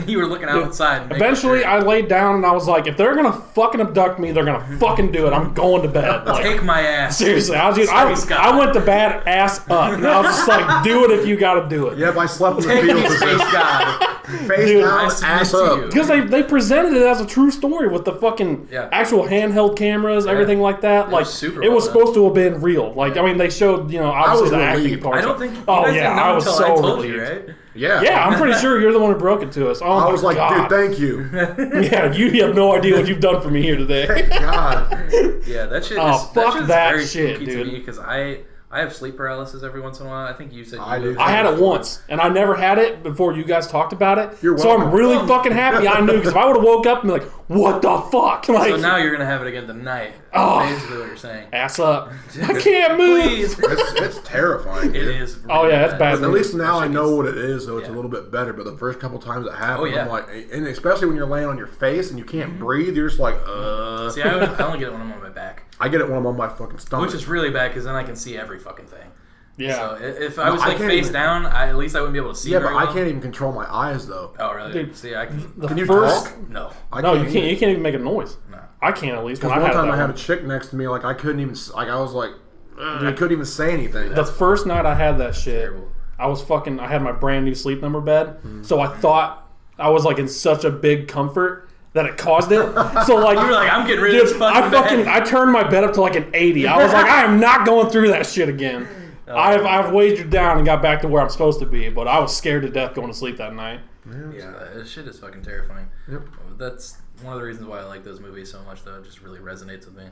you were looking outside. And Eventually, sure. I laid down and I was like, if they're gonna fucking abduct me, they're gonna fucking do it. I'm going to bed. Like, take my ass. seriously, I went to bed ass up. And I was just like, do it if you gotta do it. Yep, I slept in the Take field me, position. space guy. Face Dude, down, I submit ass to up. you. Because they presented it as a true story with the fucking actual handheld cameras, everything like that. Like, super it was well supposed to have been real. Like, I mean, they showed, obviously was the acting relieved. parts. I don't think. You Oh, guys yeah, didn't know I was until so I told relieved. you, right? Yeah. Yeah, I'm pretty sure you're the one who broke it to us. Oh, I was my like, God. dude, thank you. Yeah, you have no idea what you've done for me here today. God. Yeah, that shit. Oh, is, fuck shit's that very shit, spooky dude. to me because I have sleep paralysis every once in a while. I think you said I you do. I had it once, and I never had it before you guys talked about it. You're so I'm welcome. really fucking happy I knew, because if I would have woke up and been like, what the fuck? Like, So now you're gonna have it again tonight. Oh. Basically, what you're saying. ass up. I can't move. Please. It's terrifying. It dude. is. Oh, yeah, it's bad. But at least now I shit know gets- what it is, so it's a yeah. little bit better. But the first couple times it happened, Oh, yeah. I'm like, and especially when you're laying on your face and you can't breathe, you're just like, See, I only get it when I'm on my back, I get it when I'm on my fucking stomach. which is really bad because then I can see every fucking thing. Yeah. So if I was I like can't face even- down, at least I wouldn't be able to see. yeah, very but I well. can't even control my eyes though. Oh really? Dude, See, I can. The Can you first, talk? No. I No, you either. can't. You can't even make a noise. No. I can't, at least. When Because I one had time it I that had a way. chick next to me, like I couldn't even, like I was like, I couldn't even say anything. The first night I had that shit, Terrible. I had my brand new sleep number bed, so I thought I was like in such a big comfort that it caused it. So like, You were like, I'm getting rid of this fucking bed. I turned my bed up to like an 80. I was like, I am not going through that shit again. I've wagered down and got back to where I'm supposed to be, but I was scared to death going to sleep that night. Yeah, this shit is fucking terrifying. Yep. That's one of the reasons why I like those movies so much, though. It just really resonates with me.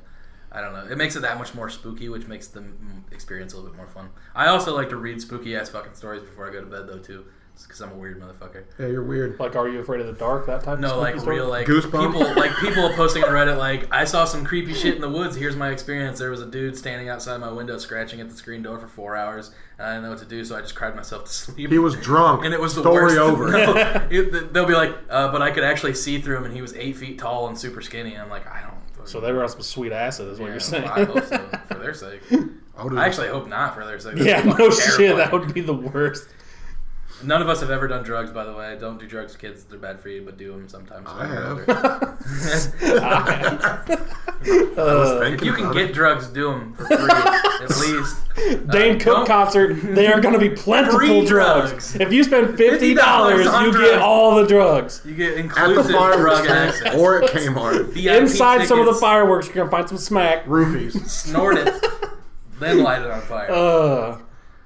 I don't know. It makes it that much more spooky, which makes the experience a little bit more fun. I also like to read spooky-ass fucking stories before I go to bed, though, too. Just because I'm a weird motherfucker. Yeah, you're weird. Like, Are You Afraid of the Dark? That type of No, spooky like story? real, like Goosebumps? people posting on Reddit, like, I saw some creepy shit in the woods. Here's my experience. There was a dude standing outside my window scratching at the screen door for 4 hours, and I didn't know what to do, so I just cried myself to sleep. He was drunk. And it was the Story worst. over. No, they'll be like, but I could actually see through him, and he was 8 feet tall and super skinny. And I'm like, I don't. So they were on some sweet acid, is what you're saying. Well, I hope so, for their sake. I actually hope not for their sake. That's Yeah, fucking no shit. terrifying. That would be the worst. None of us have ever done drugs, by the way. Don't do drugs, kids. They're bad for you, but do them sometimes. I have. If you can get drugs, do them for free, at least. Dane Cook don't- concert, they are going to be plentiful Free drugs. drugs. If you spend $50, on you drugs. get all the drugs. You get At the inclusive fireworks drug tank access. or at Kmart. VIP Inside some of the tickets, fireworks, you're going to find some smack. Roofies. snort it, then light it on fire.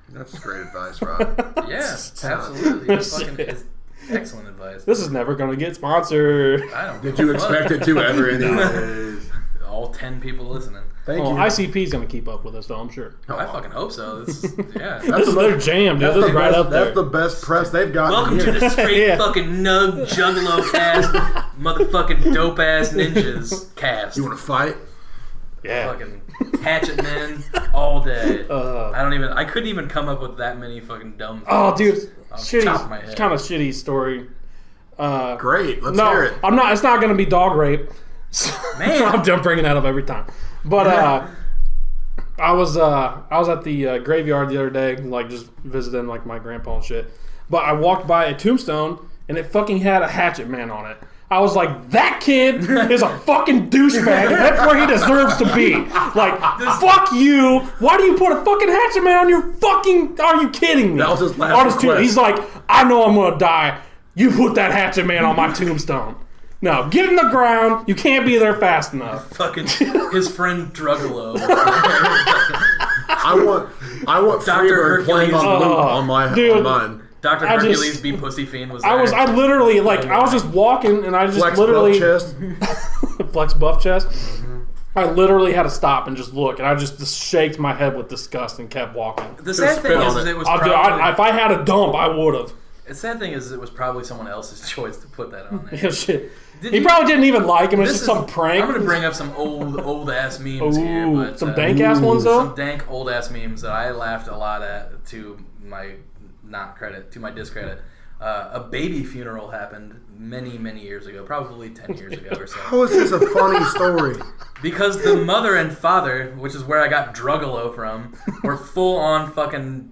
That's great advice, Rob. Yeah, absolutely. It's fucking it's excellent advice. This is never going to get sponsored. I don't. Did you expect it to ever anyways? All 10 people listening. Thank Well, you. ICP's going to keep up with us, though, I'm sure. I fucking hope so. This is, yeah. This is their jam, dude. This is right up there. That's the best press they've got. Welcome to the straight Yeah. fucking nug juggalo cast, motherfucking dope ass ninjas cast. You want to fight? Yeah. Fucking hatchet men all day. Uh, I couldn't even come up with that many fucking dumb things. Oh, dude. Off the top of my Shitty. head. Kind of shitty story. Great. Let's No, hear it. I'm not. It's not going to be dog rape. Man. I'm done bringing that up every time. But I was at the graveyard the other day, like just visiting like my grandpa and shit. But I walked by a tombstone and it fucking had a hatchet man on it. I was like, that kid is a fucking douchebag, and that's where he deserves to be. Like, fuck you. Why do you put a fucking hatchet man on your fucking... Are you kidding me? That was his last On his tomb- request. He's like, I know I'm going to die. You put that hatchet man on my tombstone. No, get in the ground. You can't be there fast enough. Fucking his friend Druggalo. I want Dr. Freebird playing on Hercules. loop on my Dude. on mine. Dr. I just- Hercules B. Pussy Fiend was there. I literally, like, I was just walking, and I just Flex literally... buff chest. Flex buff chest. I literally had to stop and just look, and I just shaked my head with disgust and kept walking. The sad thing spit is, on it. it was If I had a dump, I would have. The sad thing is, it was probably someone else's choice to put that on there. Yeah, shit. Did He you- probably didn't even like him. It's This just some prank. I'm gonna bring up some old ass memes here, Ooh, but some dank ass ones though. some dank old ass memes that I laughed a lot at. To my discredit. A baby funeral happened many years ago, probably 10 years ago or so. How is this a funny story? Because the mother and father, which is where I got Druggalo from, were full on fucking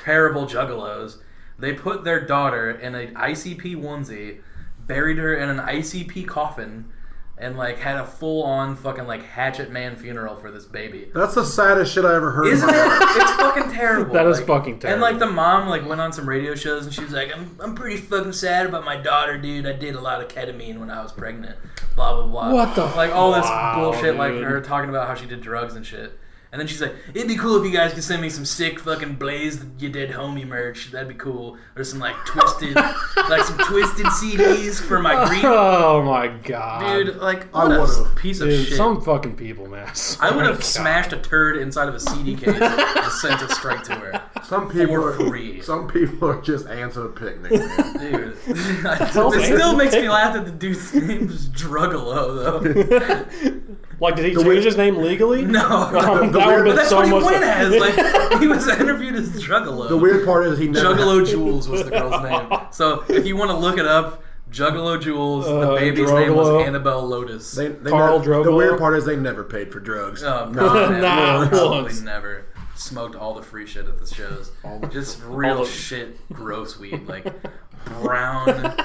terrible juggalos. They put their daughter in an ICP onesie, buried her in an ICP coffin, and like had a full-on fucking like hatchet man funeral for this baby. That's the saddest shit I ever heard. Isn't it? It's fucking terrible. That is fucking terrible. And like the mom like went on some radio shows and she was like, I'm pretty fucking sad about my daughter, dude. I did a lot of ketamine when I was pregnant. Blah blah blah. What the like all this bullshit, dude. like her talking about how she did drugs and shit. And then she's like, it'd be cool if you guys could send me some sick fucking Blaze You Did Homie merch. That'd be cool. Or some like twisted, like some twisted CDs for my grief. Oh my god, Dude, like I what a would've. piece of Dude, shit. some fucking people, man. I would have smashed a turd inside of a CD case and sent it straight to her. Some people For are free. Some people are just ants at a picnic. Man. Dude, hell's it still Anthony makes me Pickett? laugh that the dude's name was Druggalo, though. Like, did he change his name legally? No, That would the have weird- been that's so what he much. went as. Like, he was interviewed as Juggalo. The weird part is he never. Juggalo Jules was the girl's name. So if you want to look it up, Juggalo Jules. The baby's name was Drogalo. Annabelle Lotus. They Carl never, Drogalo? The weird part is they never paid for drugs. Oh, Nah, probably once. never. Smoked all the free shit at the shows. Just real all the- shit, gross weed, like brown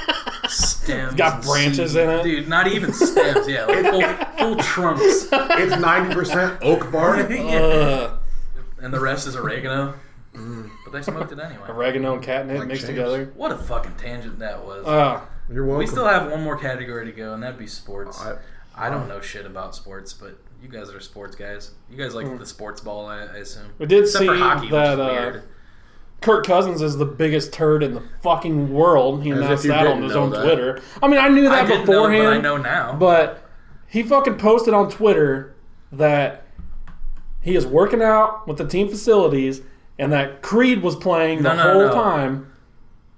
stems. Got and branches seeds. in it? Dude, not even stems. Yeah, like full trunks. It's 90% oak bark. And the rest is oregano. But they smoked it anyway. Oregano and catnip Like mixed James. together. What a fucking tangent that was. You're welcome. We still have one more category to go, and that'd be sports. I- I don't know shit about sports, but you guys are sports guys. You guys like the sports ball, I assume. We did Except see for hockey, that which is weird. Kirk Cousins is the biggest turd in the fucking world. He As if announced you that on didn't his know own that. Twitter. I mean, I knew that I didn't beforehand. know, but I know now. But he fucking posted on Twitter that he is working out with the team facilities and that Creed was playing the whole time.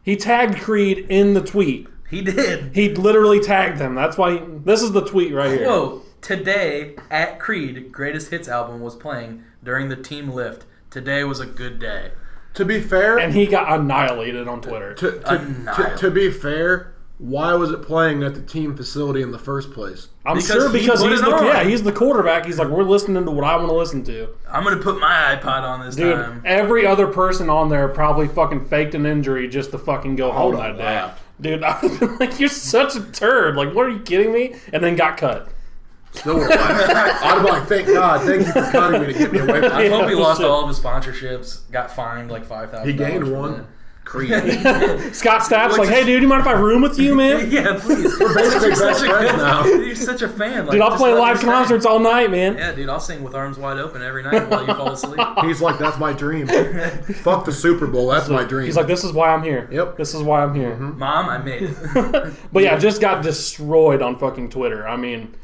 He tagged Creed in the tweet. He did. He literally tagged them. That's why this is the tweet right here. Whoa. Today, at Creed, Greatest Hits album was playing during the team lift. Today was a good day. To be fair, And he got annihilated on Twitter. to be fair, why was it playing at the team facility in the first place? I'm Because sure he because put he's it the on. he's the quarterback. He's like, we're listening to what I want to listen to. I'm going to put my iPod on this Dude, time. every other person on there probably fucking faked an injury just to fucking go home that day. laugh. Dude, I was like, you're such a turd. Like, what are you kidding me? And then got cut. Still would have laughed. I'd be like, thank God, thank you for cutting me to get me away from I it. hope he lost shit. all of his sponsorships, got fined like $5,000. He gained for one. that. Creed. Scott Stapp's like, hey, dude, you mind if I room with you, man? Yeah, please. We're basically best friends now. You're such a fan. Like, Dude, I'll just play let live me sing. concerts all night, man. Yeah, dude, I'll sing with arms wide open every night while you fall asleep. He's like, that's my dream. Fuck the Super Bowl, that's my dream. He's like, this is why I'm here. Yep. This is why I'm here. Mom, I made it. But yeah, just got destroyed on fucking Twitter. I mean,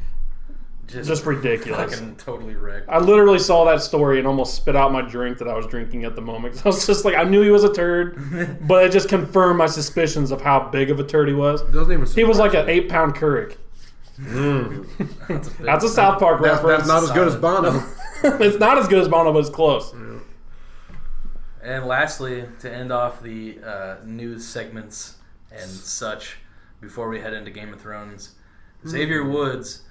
just ridiculous. Fucking totally wrecked. I literally saw that story and almost spit out my drink that I was drinking at the moment. 'Cause I was just like, I knew he was a turd, but it just confirmed my suspicions of how big of a turd he was. Doesn't even He was like an 8-pound Keurig. That's a South Park reference. That's not as good as Bono. It's not as good as Bono, but it's close. And lastly, to end off the news segments and such, before we head into Game of Thrones, Xavier Woods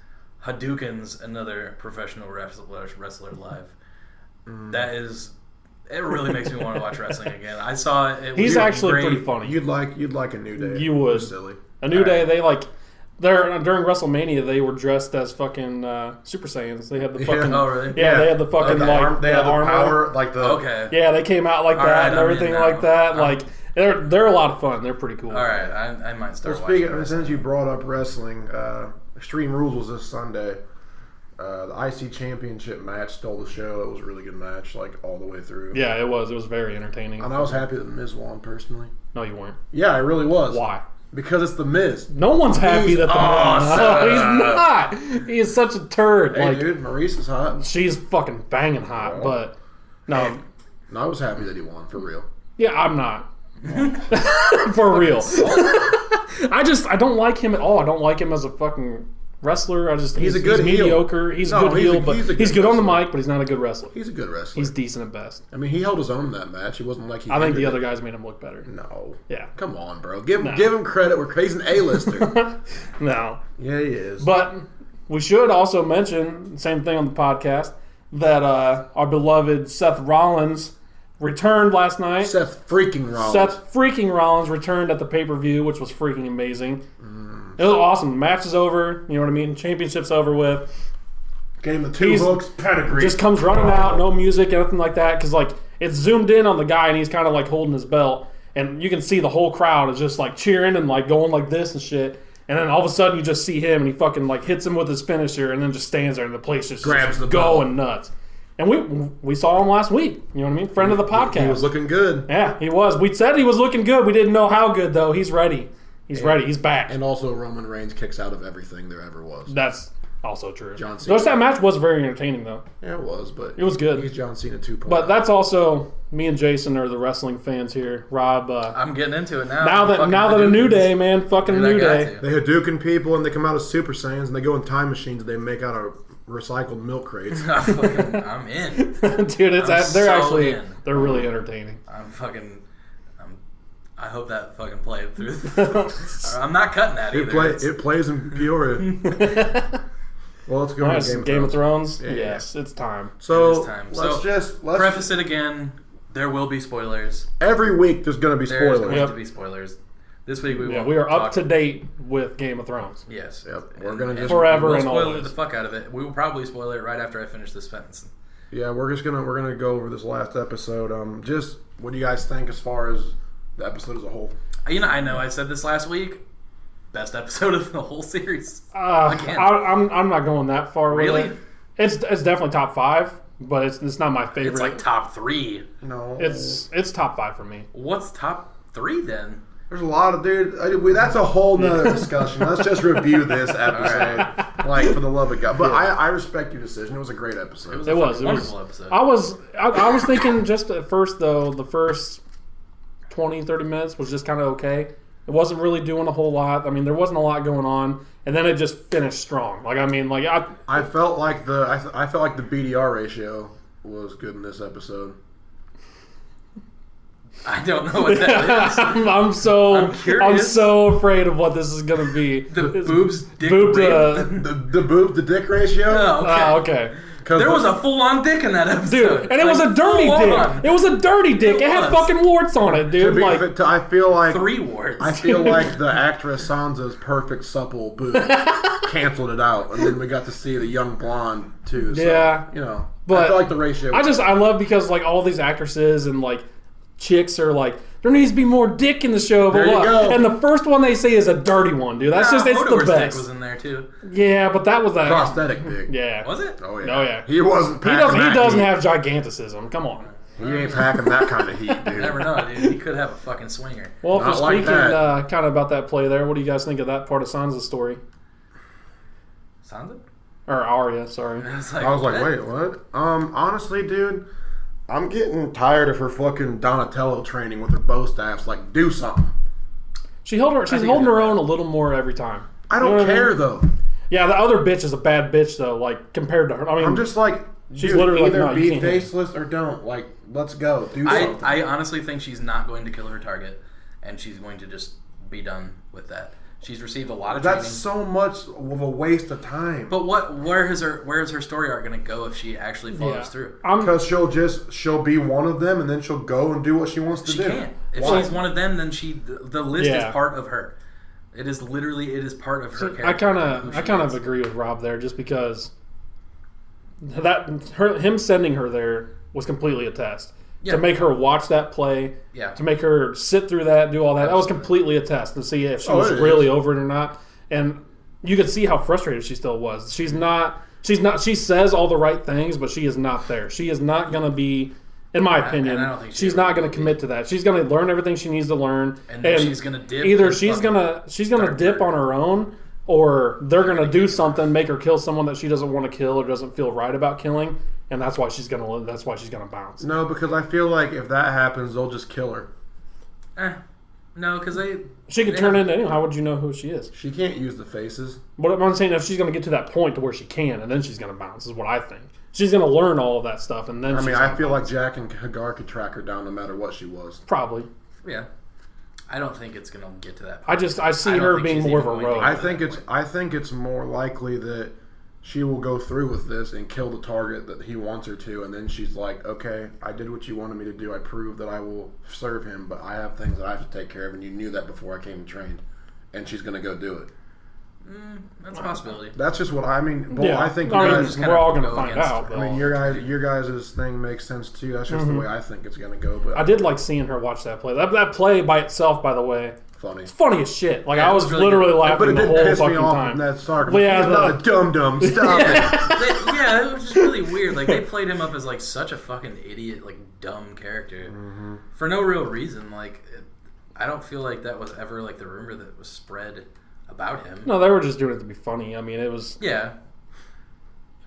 Hadoukens another professional wrestler live. That is, it really makes me want to watch wrestling again. I saw it. He's was actually great. pretty funny. You'd like a New Day. You would. It's silly. A New Day, they like. During WrestleMania, they were dressed as fucking Super Saiyans. They had the fucking Oh, really? yeah. They had the fucking the like arm, they had the armor. power, like the Okay. Yeah, they came out like All that right, and I'm everything in now. like that. Like they're a lot of fun. They're pretty cool. All right, I might start Well, watching. speaking since you brought up wrestling, Extreme Rules was this Sunday. The IC Championship match stole the show. It was a really good match, like all the way through. Yeah, it was. It was very entertaining. And I was happy that The Miz won personally. No, you weren't. Yeah, I really was. Why? Because it's The Miz. No one's happy He's that the awesome. he's not. He is such a turd. Hey, like dude, Maurice is hot. she's fucking banging hot, Well, but no. And I was happy that he won, for real. Yeah, I'm not. For real. I don't like him at all. I don't like him as a fucking wrestler. He's a good heel. mediocre. He's a No, good he's a- heel, but he's a good he's good on the wrestler. mic, but he's not a good wrestler. He's a good wrestler. He's decent at best. I mean, he held his own in that match. He wasn't like he I think the hindered other it. guys made him look better. No. Yeah. Come on, bro. Give him credit. He's an A-lister. No. Yeah, he is. But we should also mention, same thing on the podcast, that our beloved Seth Rollins returned last night. Seth freaking Rollins returned at the pay-per-view, which was freaking amazing. It was awesome. The match is over. You know what I mean? Championship's over with. Gave him the 2 hooks, pedigree. Just comes running out, no music, anything like that. Because, like, it's zoomed in on the guy, and he's kind of, like, holding his belt. And you can see the whole crowd is just, like, cheering and, like, going like this and shit. And then all of a sudden you just see him, and he fucking, like, hits him with his finisher, and then just stands there, and the place just grabs the going nuts. And we saw him last week. You know what I mean? Friend of the podcast. He was looking good. Yeah, he was. We said he was looking good. We didn't know how good, though. He's ready. He's ready. He's back. And also Roman Reigns kicks out of everything there ever was. That's also true. John Cena. That match was very entertaining, though. Yeah, it was, but it was good. He's John Cena 2.0. But that's also me and Jason are the wrestling fans here. Rob, I'm getting into it now. Now that a New Day, man, fucking New Day. They Hadouken people, and they come out as Super Saiyans, and they go in time machines, and they make out of recycled milk crates. I'm in, dude. They're really entertaining. I hope that fucking played through. I'm not cutting that either. It plays in Peoria. Well, let's go on Game of Thrones. Yeah. Yes, it's time. So let's preface it again. There will be spoilers. Every week there's going to be spoilers. There's going to be spoilers. This week we are up to date with Game of Thrones. Yes. Yep. We're going to just forever and spoil always. the fuck out of it. We will probably spoil it right after I finish this sentence. Yeah, we're gonna go over this last episode. Just what do you guys think as far as the episode as a whole? I know I said this last week. Best episode of the whole series. Again. I'm not going that far. Really? With it. It's definitely top 5, but it's not my favorite. It's like top 3. No, it's top 5 for me. What's top 3 then? There's a lot of that's a whole nother discussion. Let's just review this episode, like for the love of God. But I respect your decision. It was a great episode. It was a wonderful episode. I was thinking just at first though, the first 20-30 minutes was just kind of okay. It wasn't really doing a whole lot. I mean, there wasn't a lot going on, and then it just finished strong. I felt like the BDR ratio was good in this episode. I don't know what that is. I'm so afraid of what this is going to be. The boobs, dick the boob to dick ratio? Oh, okay. There was a full-on dick in that episode. Dude, and it was a dirty dick. It was a dirty dick. It had fucking warts on it, dude. I feel like 3 warts. I feel like the actress Sansa's perfect supple boob canceled it out, and then we got to see the young blonde too. So, yeah, but I feel like the ratio. I love because like all these actresses and like chicks are like, there needs to be more dick in the show. But there you go. And the first one they say is a dirty one, dude. It's the best. Dick was in there too. Yeah, but that was a prosthetic dick. Yeah. Was it? Oh yeah. Oh yeah. He wasn't. He doesn't have giganticism. Come on. He ain't packing that kind of heat, dude. You never know, dude. He could have a fucking swinger. Well, for speaking kind of about that play there, what do you guys think of that part of Sansa's story? Sansa? Or Arya, sorry. I was like, wait, what? Honestly, dude, I'm getting tired of her fucking Donatello training with her bow staffs. Like, do something. She's holding her own a little more every time. I don't care, though. Yeah, the other bitch is a bad bitch, though, like, compared to her. I mean, I'm just like, she's literally either like, be faceless or don't. Like, let's go. Do something. I honestly think she's not going to kill her target, and she's going to just be done with that. She's received a lot of training. That's so much of a waste of time. But where is her story arc going to go if she actually follows through? Because she'll be one of them, and then she'll go and do what she wants to do. She can't. If she's one of them, then the list is part of her. It is part of her character. I kind of agree with Rob there, just because him sending her there was completely a test. Yeah. To make her watch that play, to make her sit through that, do all that, that was completely a test to see if she was really over it or not. And you could see how frustrated she still was. She says all the right things, but she is not there. She is not going to be, in my opinion, she's not going to commit to that. She's going to learn everything she needs to learn. And then she's going to dip. Either she's going to dip on her own, or they're going to do something, make her kill someone that she doesn't want to kill or doesn't feel right about killing. And that's why she's gonna bounce. No, because I feel like if that happens, they'll just kill her. No, because she could turn into anyone. How would you know who she is? She can't use the faces. But I'm saying if she's gonna get to that point to where she can, and then she's gonna bounce, is what I think. She's gonna learn all of that stuff, and then. I feel like Jack and Hagar could track her down no matter what she was. Probably. Yeah. I don't think it's gonna get to that point. I see her being more of a rogue. I think it's more likely that she will go through with this and kill the target that he wants her to, and then she's like, okay, I did what you wanted me to do. I proved that I will serve him, but I have things that I have to take care of, and you knew that before I came and trained. And she's going to go do it. That's a possibility. That's just what I mean. Well, Yeah. I think we're all going to find out. I mean, your guys' thing makes sense too. That's just the way I think it's going to go. But I did like seeing her watch that play. That play by itself, by the way, funny. it's funny as shit. Like, Yeah, I was it's really literally good. laughing But it the did whole piss me fucking off time. in that start. Well, yeah, He's not a dum-dum. Stop it. Yeah, it was just really weird. Like, they played him up as, like, such a fucking idiot, like, dumb character. For no real reason. Like, I don't feel like that was ever, like, the rumor that was spread about him. No, they were just doing it to be funny. I mean, it was... Yeah.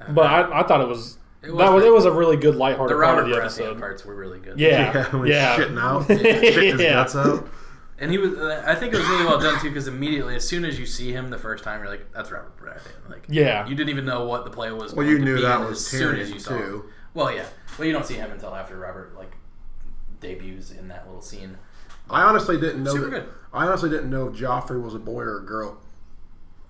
But I thought it was... It was a really good lighthearted the part Robert of the Baratheon episode. parts were really good. Yeah. When he's shitting out. Shitting his guts out. And he was. I think it was really well done too, because immediately, as soon as you see him the first time, you're like, "That's Robert Baratheon." Like, Yeah. you didn't even know what the play was. Well, going you to knew be that as was soon as you Tyrion saw him. too. Well, yeah. Well, you don't see him until after Robert like debuts in that little scene. I honestly didn't know. Super good. I honestly didn't know if Joffrey was a boy or a girl.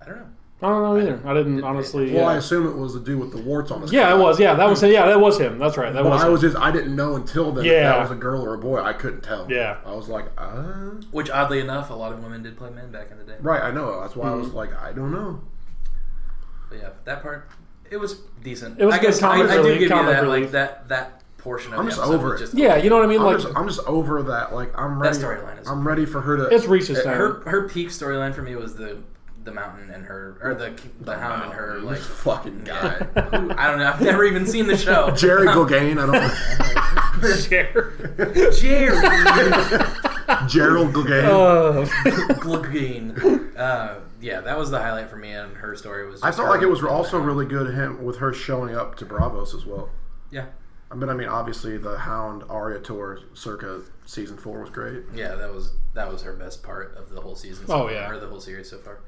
I don't know. I don't know either. I didn't honestly... Well, I assume it was the dude with the warts on his Yeah, scalp. it was. Yeah, that was him. Yeah, that was him. That's right. That But was him. I didn't know until then if Yeah. that was a girl or a boy. I couldn't tell. Yeah. I was like, Which, oddly enough, a lot of women did play men back in the day. Right, I know. That's why I was like, I don't know. But yeah, that part, it was decent. It was I good guess comic I do relief, give you comic that, relief. like that portion of I'm the just episode over was it. just Yeah, you know what I mean? I'm just over that. Like, I'm ready. That storyline is. I'm ready for her to. It's Reese's time. Her peak storyline for me was the mountain and her, or the hound and her, like, this fucking guy. who, I don't know. I've never even seen the show. Jerry Gilgain. I don't know. Jerry Gerald Gilgain. Glugain. Yeah, that was the highlight for me, and her story was. I Just felt her like it was and also the really good him with her showing up to Bravos as well. Yeah, I mean, obviously the Hound Arya tour circa season 4 was great. yeah, that was her best part of the whole season. Oh, yeah. or the whole series so far.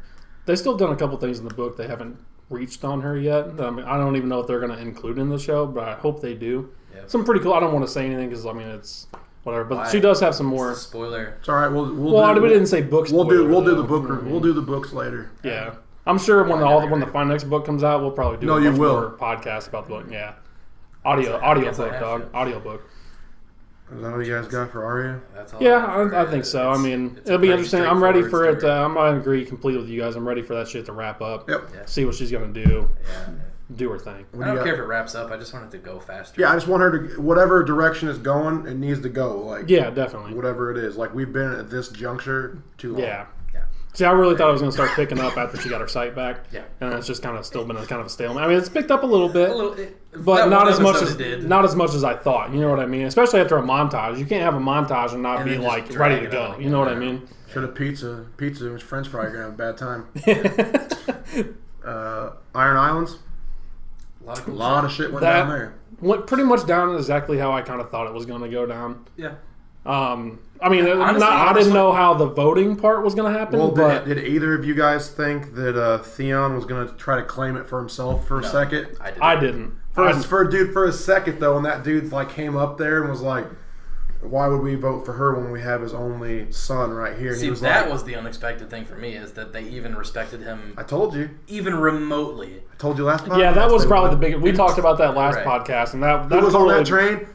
They've still done a couple things in the book they haven't reached on her yet. I mean, I don't even know if they're going to include in the show, but I hope they do. Yeah. Some pretty cool. I don't want to say anything because I mean it's whatever. But Why? she does have some more. It's a spoiler. It's all right. We didn't say books. We'll do the though. book. We'll do the books later. Yeah, I'm sure when Well, the next book comes out, we'll probably do No, a you much will. more podcast about the book. Yeah, I audio guess I book, have dog. to. Audio book. Is that what you guys got for Arya? That's all. Yeah, have for I it. think so. I It's- mean, it's it'll be pretty interesting. I'm ready for it. straightforward I'm going to agree completely with you guys. I'm ready for that shit to wrap up. Yep. Yeah. See what she's going to do. story. Do her thing. What I do you don't got? care if it wraps up. I just want it to go faster. Yeah, I just want her to whatever direction it's going, it needs to go. Like Yeah, definitely. whatever it is. Like we've been at this juncture too long. Yeah. Yeah. See, I really thought it was going to start picking up after she got her sight back. Yeah. And it's just kind of still been a kind of a stalemate. I mean, it's picked up a little bit, but that not one as much episode as it did. not as much as I thought. You know what I mean? Especially after a montage, you can't have a montage and not And be then just like drag ready to it go. on You know what I again. mean? Should have pizza and French fry. You're gonna have a bad time. Iron Islands. A lot of cool A lot shit. of shit went That- down there. Went pretty much down exactly how I kind of thought it was going to go down. Yeah. I mean, Honestly, I didn't know how the voting part was going to happen, Well, but did either of you guys think that Theon was gonna try to claim it for himself for a No, second? I didn't. For a second though, and that dude like came up there and was like, "Why would we vote for her when we have his only son right here?" And See, he was that like, was the unexpected thing for me, is that they even respected him "I told you. even remotely. I told you last time." Yeah, that was probably the biggest. We talked about that last Right. podcast, and that Who was on totally- that train?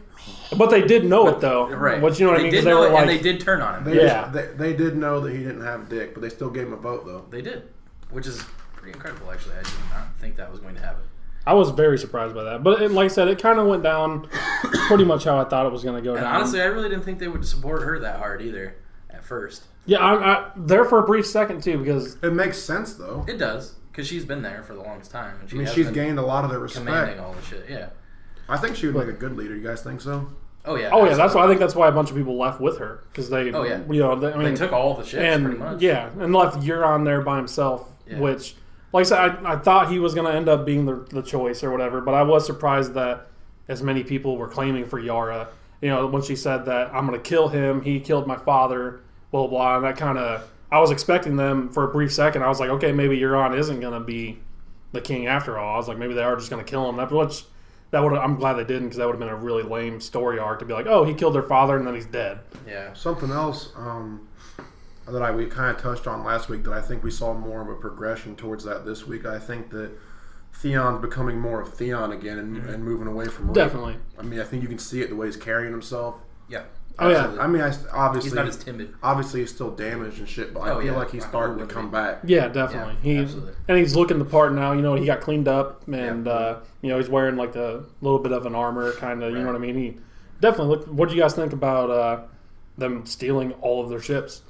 But they did know it though, Right. But you know what I mean? They 'Cause did know were it, like, and they did turn on him. They Yeah. they did know that he didn't have a dick, but they still gave him a vote though. They did, which is pretty incredible, actually. I did not think that was going to happen. I was very surprised by that. But like I said, it kind of went down pretty much how I thought it was going to go And down. honestly, I really didn't think they would support her that hard either at first. Yeah, I there for a brief second too because It makes sense though. It does, because she's been there for the longest time. And I mean, has she's been gained a lot of their respect. commanding all the shit. Yeah. I think she would make a good leader. You guys think so? Oh yeah. oh yeah, that's why I think that's why a bunch of people left with her because they Oh, yeah. you know I mean They took all the shit and pretty much. yeah and left Euron there by himself, Yeah. which like I said I thought he was going to end up being the choice or whatever, but I was surprised that as many people were claiming for Yara. You know, when she said that I'm going to kill him, he killed my father, blah blah blah, and that kind of I was expecting them for a brief second. I was like, okay, maybe Euron isn't going to be the king after all. I was like, maybe they are just going to kill him. That would I'm glad they didn't because that would have been a really lame story arc to be like, oh, he killed their father and then he's dead. Yeah. Something else that we kind of touched on last week that I think we saw more of a progression towards that this week. I think that Theon's becoming more of Theon again and moving away from Rick. Definitely. I mean, I think you can see it the way he's carrying himself. Yeah. Oh, yeah. I mean, obviously He's not as timid. Obviously, he's still damaged and shit, but I feel like he's starting to come back. Yeah, definitely. Absolutely. And he's looking the part now. You know, he got cleaned up, and you know, he's wearing like a little bit of an armor, kind of. You know what I mean? He definitely looked. What do you guys think about them stealing all of their ships?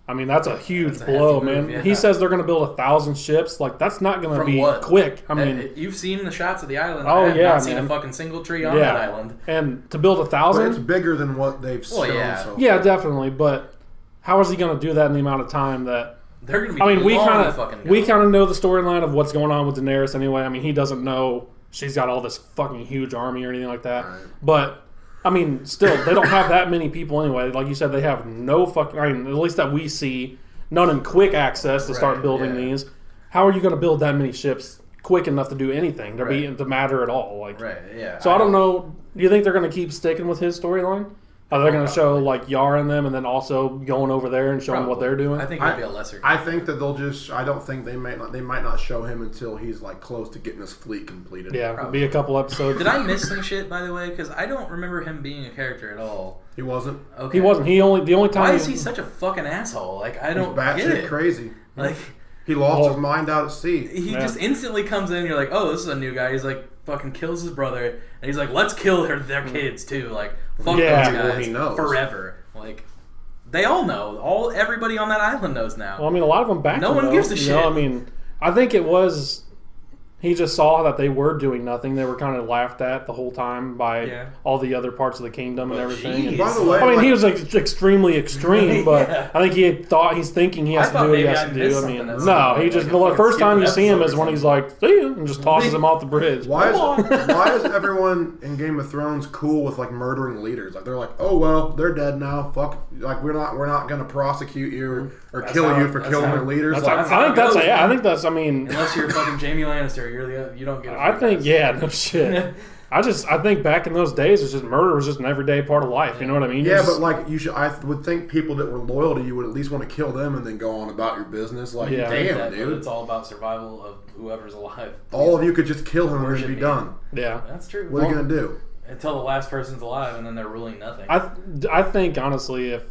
I mean, that's a huge blow, man. Yeah. He says they're going to build 1,000 ships. Like, that's not going to be quick. I mean, you've seen the shots of the island. Oh, I have yeah, not seen man. a fucking single tree on that island. And to build But 1,000, it's bigger than what they've shown so far. Yeah, definitely. But how is he going to do that in the amount of time that? They're going to be. I mean, we kind of know the storyline of what's going on with Daenerys anyway. I mean, he doesn't know she's got all this fucking huge army or anything like that. Right. But I mean, still, they don't have that many people anyway. Like you said, they have no fucking. I mean, at least that we see. None in quick access to start building these. How are you going to build that many ships quick enough to do anything to matter at all? Like, So I don't know. Do you think they're going to keep sticking with his storyline? Are they going to show like Yara and them, and then also going over there and showing what they're doing? I think it'll be a lesser. I think that they'll just. I don't think they might not show him until he's like close to getting his fleet completed. Yeah, it'll be a couple episodes. Did I miss some shit, by the way? Because I don't remember him being a character at all. He wasn't. Okay. He wasn't. The only time. Why is he such a fucking asshole? Like I don't get it. Crazy. Like he lost his mind out at sea. He just instantly comes in. You're like, oh, this is a new guy. He's like fucking kills his brother, and he's like, let's kill their kids too. Like fuck those guys he knows. forever. Like they all know. Everybody on that island knows now. Well, I mean, a lot of them back. No one gives a shit. I mean, I think it was. He just saw that they were doing nothing. They were kind of laughed at the whole time by all the other parts of the kingdom and everything. And, by the way, I mean, he was like extremely extreme, but I think he's thinking he has to do what he has to do. I mean, no, he just the first time you see him is when he's like, see you, and just tosses him off the bridge. Why is everyone in Game of Thrones cool with like murdering leaders? Like they're like, oh well, they're dead now. Fuck, like we're not gonna prosecute you or kill you for killing their leaders. I think that's. I mean, unless you're fucking Jamie Lannister. You don't get. I think no shit. I think back in those days, it's just murder was just an everyday part of life. You know what I mean? Yeah, but like you should. I would think people that were loyal to you would at least want to kill them and then go on about your business. Like, damn, dude, it's all about survival of whoever's alive. All of you could just kill him and it'd be done. Yeah, that's true. What are you gonna do? Until the last person's alive, and then they're ruling nothing. I think honestly, if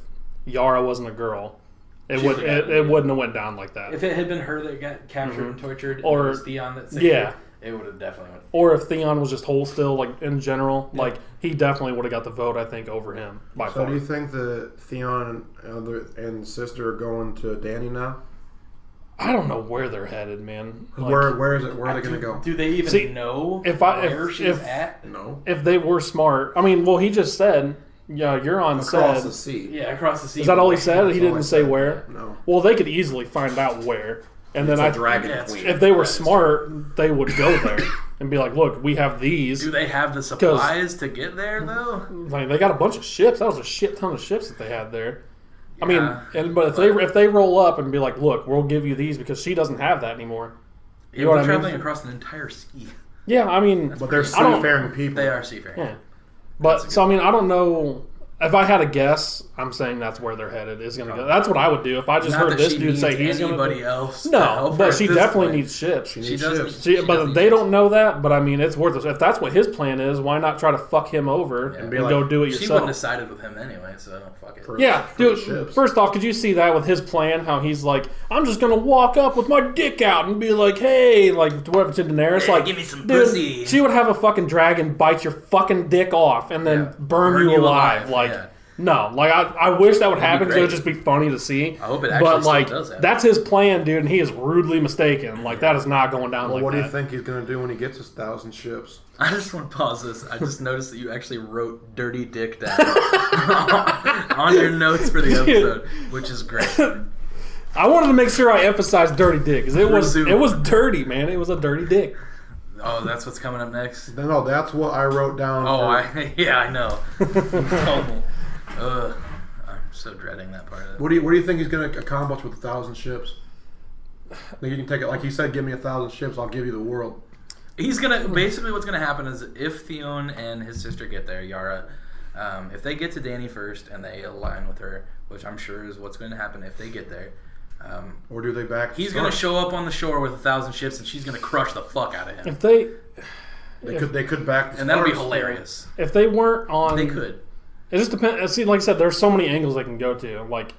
Yara wasn't a girl. It wouldn't have went down like that. If it had been her that got captured and tortured, or and it was Theon that saved her, it would have definitely went. Or if Theon was just whole still, like in general, like he definitely would have got the vote. I think over him by far. So do you think that Theon and sister are going to Dany now? I don't know where they're headed, man. Like, where is it? Where are they going to go? Do they even know where she's at? No. If they were smart, I mean, well, he just said. Yeah, Euron said... Across the sea. Yeah, across the sea. Is that all he said? He didn't say where? No. Well, they could easily find out where. And then Dragon Queen. If they were smart, they would go there and be like, look, we have these. Do they have the supplies to get there, though? Like, they got a bunch of ships. That was a shit ton of ships that they had there. I mean, but if they roll up and be like, look, we'll give you these because she doesn't have that anymore. You know what I mean? Traveling across an entire sea. Yeah, I mean... But they're seafaring people. They are seafaring. Yeah. But, so I mean, I don't know... If I had a guess, I'm saying that's where they're headed. Is going to go. That's what I would do if I just heard this dude say he's going to. Anybody else? No, but she definitely needs ships. She does. But they don't know that. But I mean, it's worth it. If that's what his plan is, why not try to fuck him over and go do it yourself? She wouldn't have sided with him anyway, so fuck it. Yeah, dude. First off, could you see that with his plan? How he's like, I'm just going to walk up with my dick out and be like, hey, like whatever to Daenerys, like, give me some pussy. She would have a fucking dragon bite your fucking dick off and then burn you alive, like. Yeah. No, like I wish that would happen because it would just be funny to see. I hope it actually does happen. That's his plan, dude, and he is rudely mistaken. Like that is not going down like that. What do you think he's going to do when he gets his 1,000 ships? I just want to pause this. I just noticed that you actually wrote "dirty dick" down on your notes for the episode, which is great. I wanted to make sure I emphasized "dirty dick" because it was dirty, man. It was a dirty dick. Oh, that's what's coming up next. No, that's what I wrote down. Oh, I know. I'm so dreading that part of it. What do you think he's going to accomplish with 1,000 ships? Think you can take it like he said, give me 1,000 ships, I'll give you the world. He's gonna basically what's gonna happen is if Theon and his sister get there, Yara, if they get to Dany first and they align with her, which I'm sure is what's going to happen if they get there, Or do they back? He's going to show up on the shore with 1,000 ships, and she's going to crush the fuck out of him. If they could back, and that'll be hilarious. If they weren't on, they could. It just depends. See, like I said, there's so many angles they can go to. Like,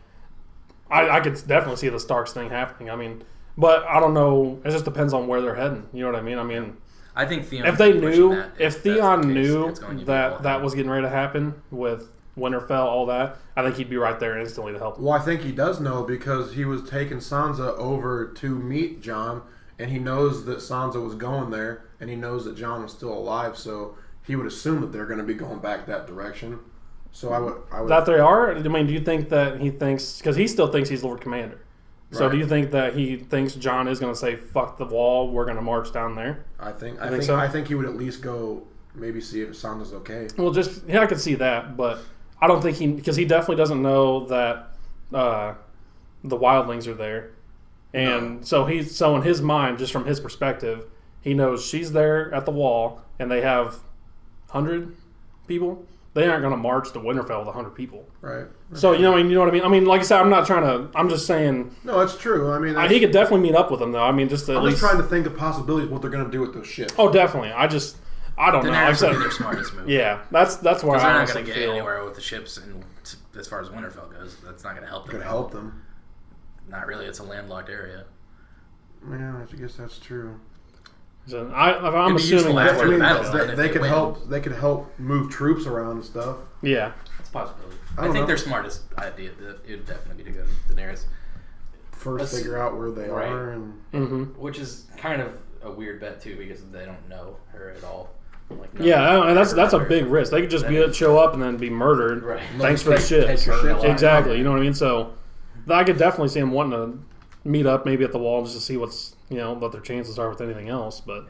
I could definitely see the Starks thing happening. I mean, but I don't know. It just depends on where they're heading. You know what I mean? I mean, I think Theon. If they knew, if Theon the case, knew that was getting ready to happen with Winterfell, all that, I think he'd be right there instantly to help him. Well, I think he does know because he was taking Sansa over to meet Jon, and he knows that Sansa was going there, and he knows that Jon was still alive, so he would assume that they're going to be going back that direction. So I would that they are. I mean, do you think that he thinks, because he still thinks he's Lord Commander? So do you think that he thinks Jon is going to say "fuck the wall"? We're going to march down there. I think he would at least go maybe see if Sansa's okay. Well, I could see that, but I don't think because he definitely doesn't know that the wildlings are there, and so in his mind, just from his perspective, he knows she's there at the wall, and they have 100 people. They aren't going to march to Winterfell with 100 people. Right. So, you know what I mean? I mean, like I said, I'm just saying. No, it's true. I mean, he could definitely meet up with them, though. I mean, just I'm just trying to think of possibilities what they're going to do with those ships. Oh, definitely. I don't know. Like I said, their smartest move. Yeah, that's where they're I not going to get anywhere with the ships, and as far as Winterfell goes, that's not going to help them. Going to help them. Not really. It's a landlocked area. Yeah, I guess that's true. So I'm assuming they could help. They could help move troops around and stuff. Yeah, that's a possibility. I think their smartest idea it would definitely be to go to Daenerys. First, figure out where they are, and which is kind of a weird bet too because they don't know her at all. Like, and that's a big risk. They could just show up and then be murdered. Right. Thanks for the ships. Exactly. You know what I mean? So I could definitely see him wanting to meet up maybe at the wall just to see what their chances are with anything else. But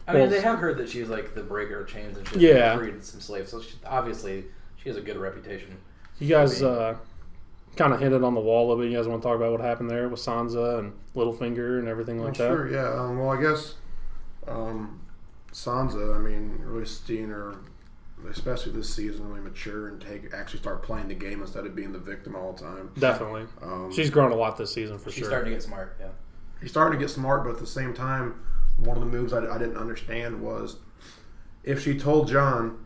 I mean, they have heard that she's like the breaker of chains and she freed some slaves. So obviously she has a good reputation. You guys kind of hinted on the wall a little bit. You guys want to talk about what happened there with Sansa and Littlefinger and everything like that? Sure, yeah. Well, I guess Sansa, I mean, really seeing her, especially this season, really mature and actually start playing the game instead of being the victim all the time. Definitely. She's grown a lot this season for sure. She's starting to get smart, yeah. She's starting to get smart, but at the same time, one of the moves I didn't understand was if she told Jon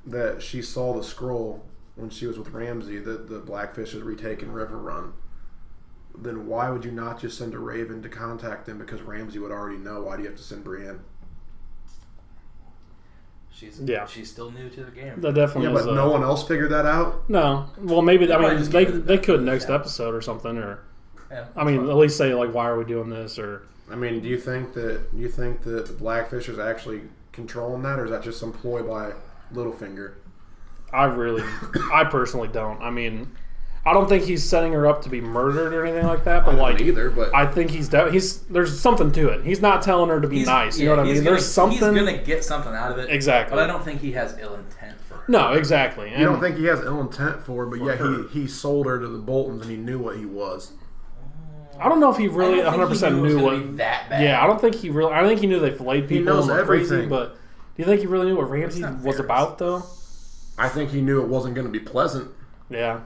that she saw the scroll when she was with Ramsay, that the Blackfish had retaken River Run, then why would you not just send a Raven to contact them because Ramsay would already know? Why do you have to send Brienne? She's still new to the game. That definitely but no one else figured that out? No. Well, maybe, they could next episode or something, or I mean, at least say like, why are we doing this? Or I mean, do you think that the Blackfish is actually controlling that, or is that just some ploy by Littlefinger? I personally don't. I mean, I don't think he's setting her up to be murdered or anything like that. But but I think there's something to it. He's not telling her to be nice. You know what I mean? There's something. He's gonna get something out of it. Exactly. But I don't think he has ill intent for her. No, exactly. You don't think he has ill intent for her, but he sold her to the Boltons and he knew what he was. I don't know if he really 100% knew what. Be that bad. Yeah, I don't think he really. I think he knew they filleted people. He knows and everything. Crazy, but do you think he really knew what Ramsay was about, though? I think he knew it wasn't going to be pleasant. Yeah.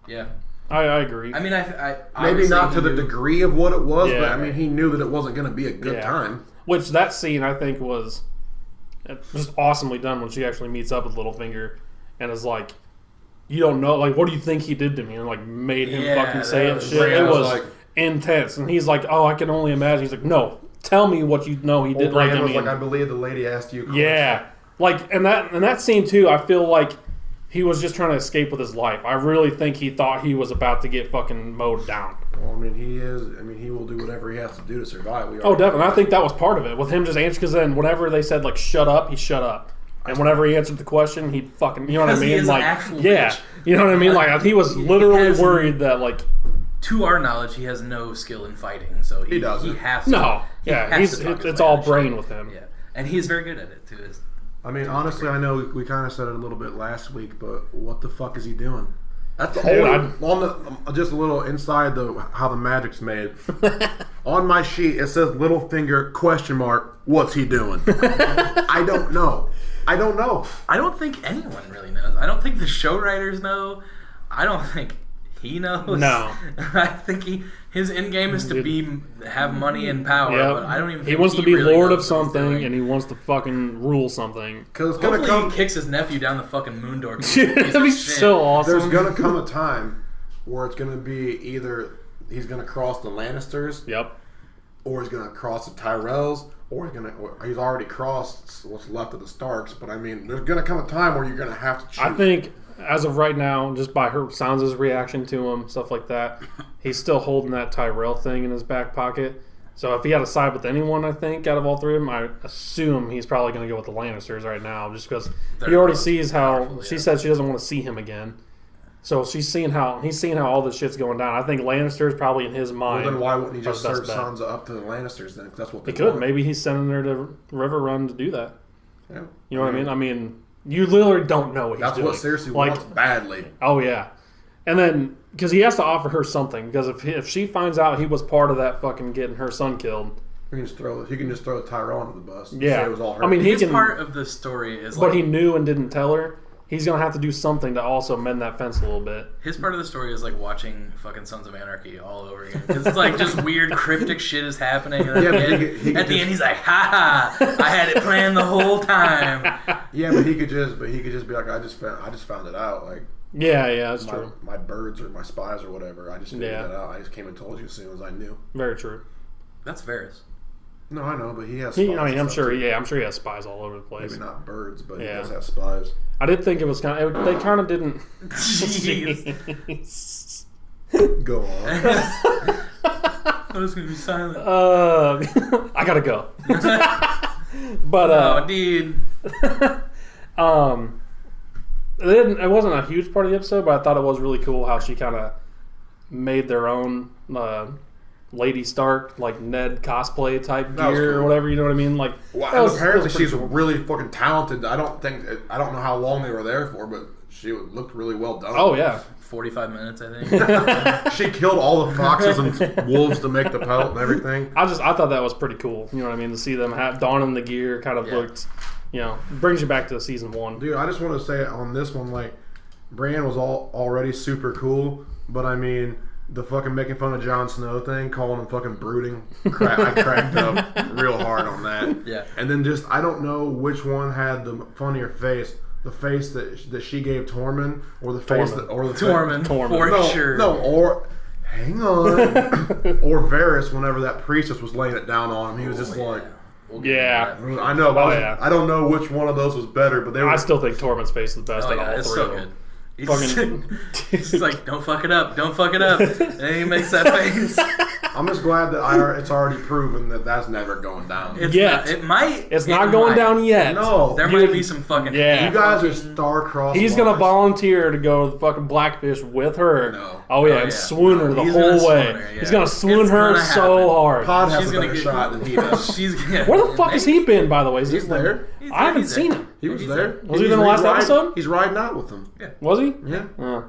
Yeah. I agree. I mean, I maybe not to the degree of what it was, but I mean, he knew that it wasn't going to be a good time. Which that scene, I think, was just awesomely done when she actually meets up with Littlefinger and is like, you don't know, like, what do you think he did to me? And like made him fucking say it. Shit. It was intense. And he's like, oh, I can only imagine. He's like, no, tell me what you know he did. I believe the lady asked you. Yeah. Like, and that scene too, I feel like he was just trying to escape with his life. I really think he thought he was about to get fucking mowed down. Well, I mean, he is. I mean, he will do whatever he has to do to survive. Definitely. I think that was part of it. With him just answering, because then whenever they said, like, shut up, he shut up. And whenever he answered the question, he fucking, you know what I mean? He is like, an actual yeah. bitch. You know what I mean? Like, he was literally worried that, like, to our knowledge, he has no skill in fighting, so he doesn't. He has to. No. It's all brain with him. Yeah. And he's very good at it, too. I mean, honestly, I know we kind of said it a little bit last week, but what the fuck is he doing? That's the just a little inside how the magic's made. On my sheet, it says Littlefinger ? What's he doing? I don't know. I don't think anyone really knows. I don't think the show writers know. I don't think he knows. No. I think his end game is to have money and power. Yep. But I don't even. He think wants to be really lord of knows what he's something, doing. and he wants to fucking rule something. Because Hopefully he kicks his nephew down the fucking moon door. That'd be so awesome. There's gonna come a time where it's gonna be either he's gonna cross the Lannisters, Yep. or he's gonna cross the Tyrells, or he's already crossed what's left of the Starks. But I mean, there's gonna come a time where you're gonna have to choose. I think, as of right now, just by her Sansa's reaction to him, stuff like that, he's still holding that Tyrell thing in his back pocket. So if he had to side with anyone, I think, out of all three of them, I assume he's probably going to go with the Lannisters right now, just because he already sees how she said she doesn't want to see him again. So he's seeing how all this shit's going down. I think Lannisters probably in his mind. Well, then why wouldn't he just are the serve best bet. Sansa up to the Lannisters then? 'Cause that's what they He could. want. Maybe he's sending her to River Run to do that. Yeah. You know what I mean? I mean, you literally don't know what he's That's doing. what Cersei Like, wants badly. oh yeah, and then because he has to offer her something, because if she finds out he was part of that fucking getting her son killed, He can just throw Tyrell under the bus. And yeah, say it was all her. I mean His part of the story is like but he knew and didn't tell her. He's gonna have to do something to also mend that fence a little bit. his part of the story is like watching fucking Sons of Anarchy all over again because it's like just weird cryptic shit is happening. And Yeah, but at the end he's like, "Ha ha! I had it planned the whole time." Yeah, but he could just be like, I just found it out. Like, Yeah, that's true. my birds or my spies or whatever. I just figured Yeah. that out. I just came and told you as soon as I knew. Very true. That's Varys. No, I know, but he has. I Spies mean, and I'm stuff, sure. too. Yeah, I'm sure he has spies all over the place. Maybe not birds, but he Yeah. does have spies. I did think it was kind of. They kind of didn't. Jeez. Go on. I'm just gonna be silent. I gotta go. But Oh, dude. it wasn't a huge part of the episode, but I thought it was really cool how she kind of made their own Lady Stark, like Ned cosplay type That was gear cool. or whatever. You know what I mean? Like, Well, that and was apparently pretty she's cool. really fucking talented. I don't know how long they were there for, but she looked really well done. Oh yeah, 45 minutes, I think. She killed all the foxes and wolves to make the pelt and everything. I thought that was pretty cool. You know what I mean? To see them donning the gear kind of Yeah. looked, brings you back to season 1. Dude, I just want to say on this one, like, Brienne was already super cool, but I mean, the fucking making fun of Jon Snow thing, calling him fucking brooding, I cracked up real hard on that. Yeah. And then just, I don't know which one had the funnier face. The face that she gave Tormund, or the face Tormund. that, or the Tormund, for no, sure. No, or hang on, or Varys. Whenever that priestess was laying it down on him, he was just like, We'll get Yeah. into that. I know, but Oh, yeah. I don't know which one of those was better, but they were. I still think Tormund's face is the best Oh, out of yeah, all it's three so of them. good. He's, Fucking, he's like, don't fuck it up, don't fuck it up. And then he makes that face. I'm just glad that it's already proven that that's never going down. It's Yet. not, it might. it's it not going might. down yet. No, There Dude, might be some fucking. yeah. you guys are star-crossed. He's gonna lovers. volunteer to go to the fucking Blackfish with her. No. Oh yeah, Oh, and yeah. swoon her the He's whole gonna way. swoon her, yeah. He's gonna swoon It's her gonna so happen. hard. Pod has She's a gonna better get- shot than he does. She's Where the fuck has he been, by the way? Is He's this there. I haven't seen him. He was He's there. Was he in the last episode? He's riding out with them. Was he? Yeah.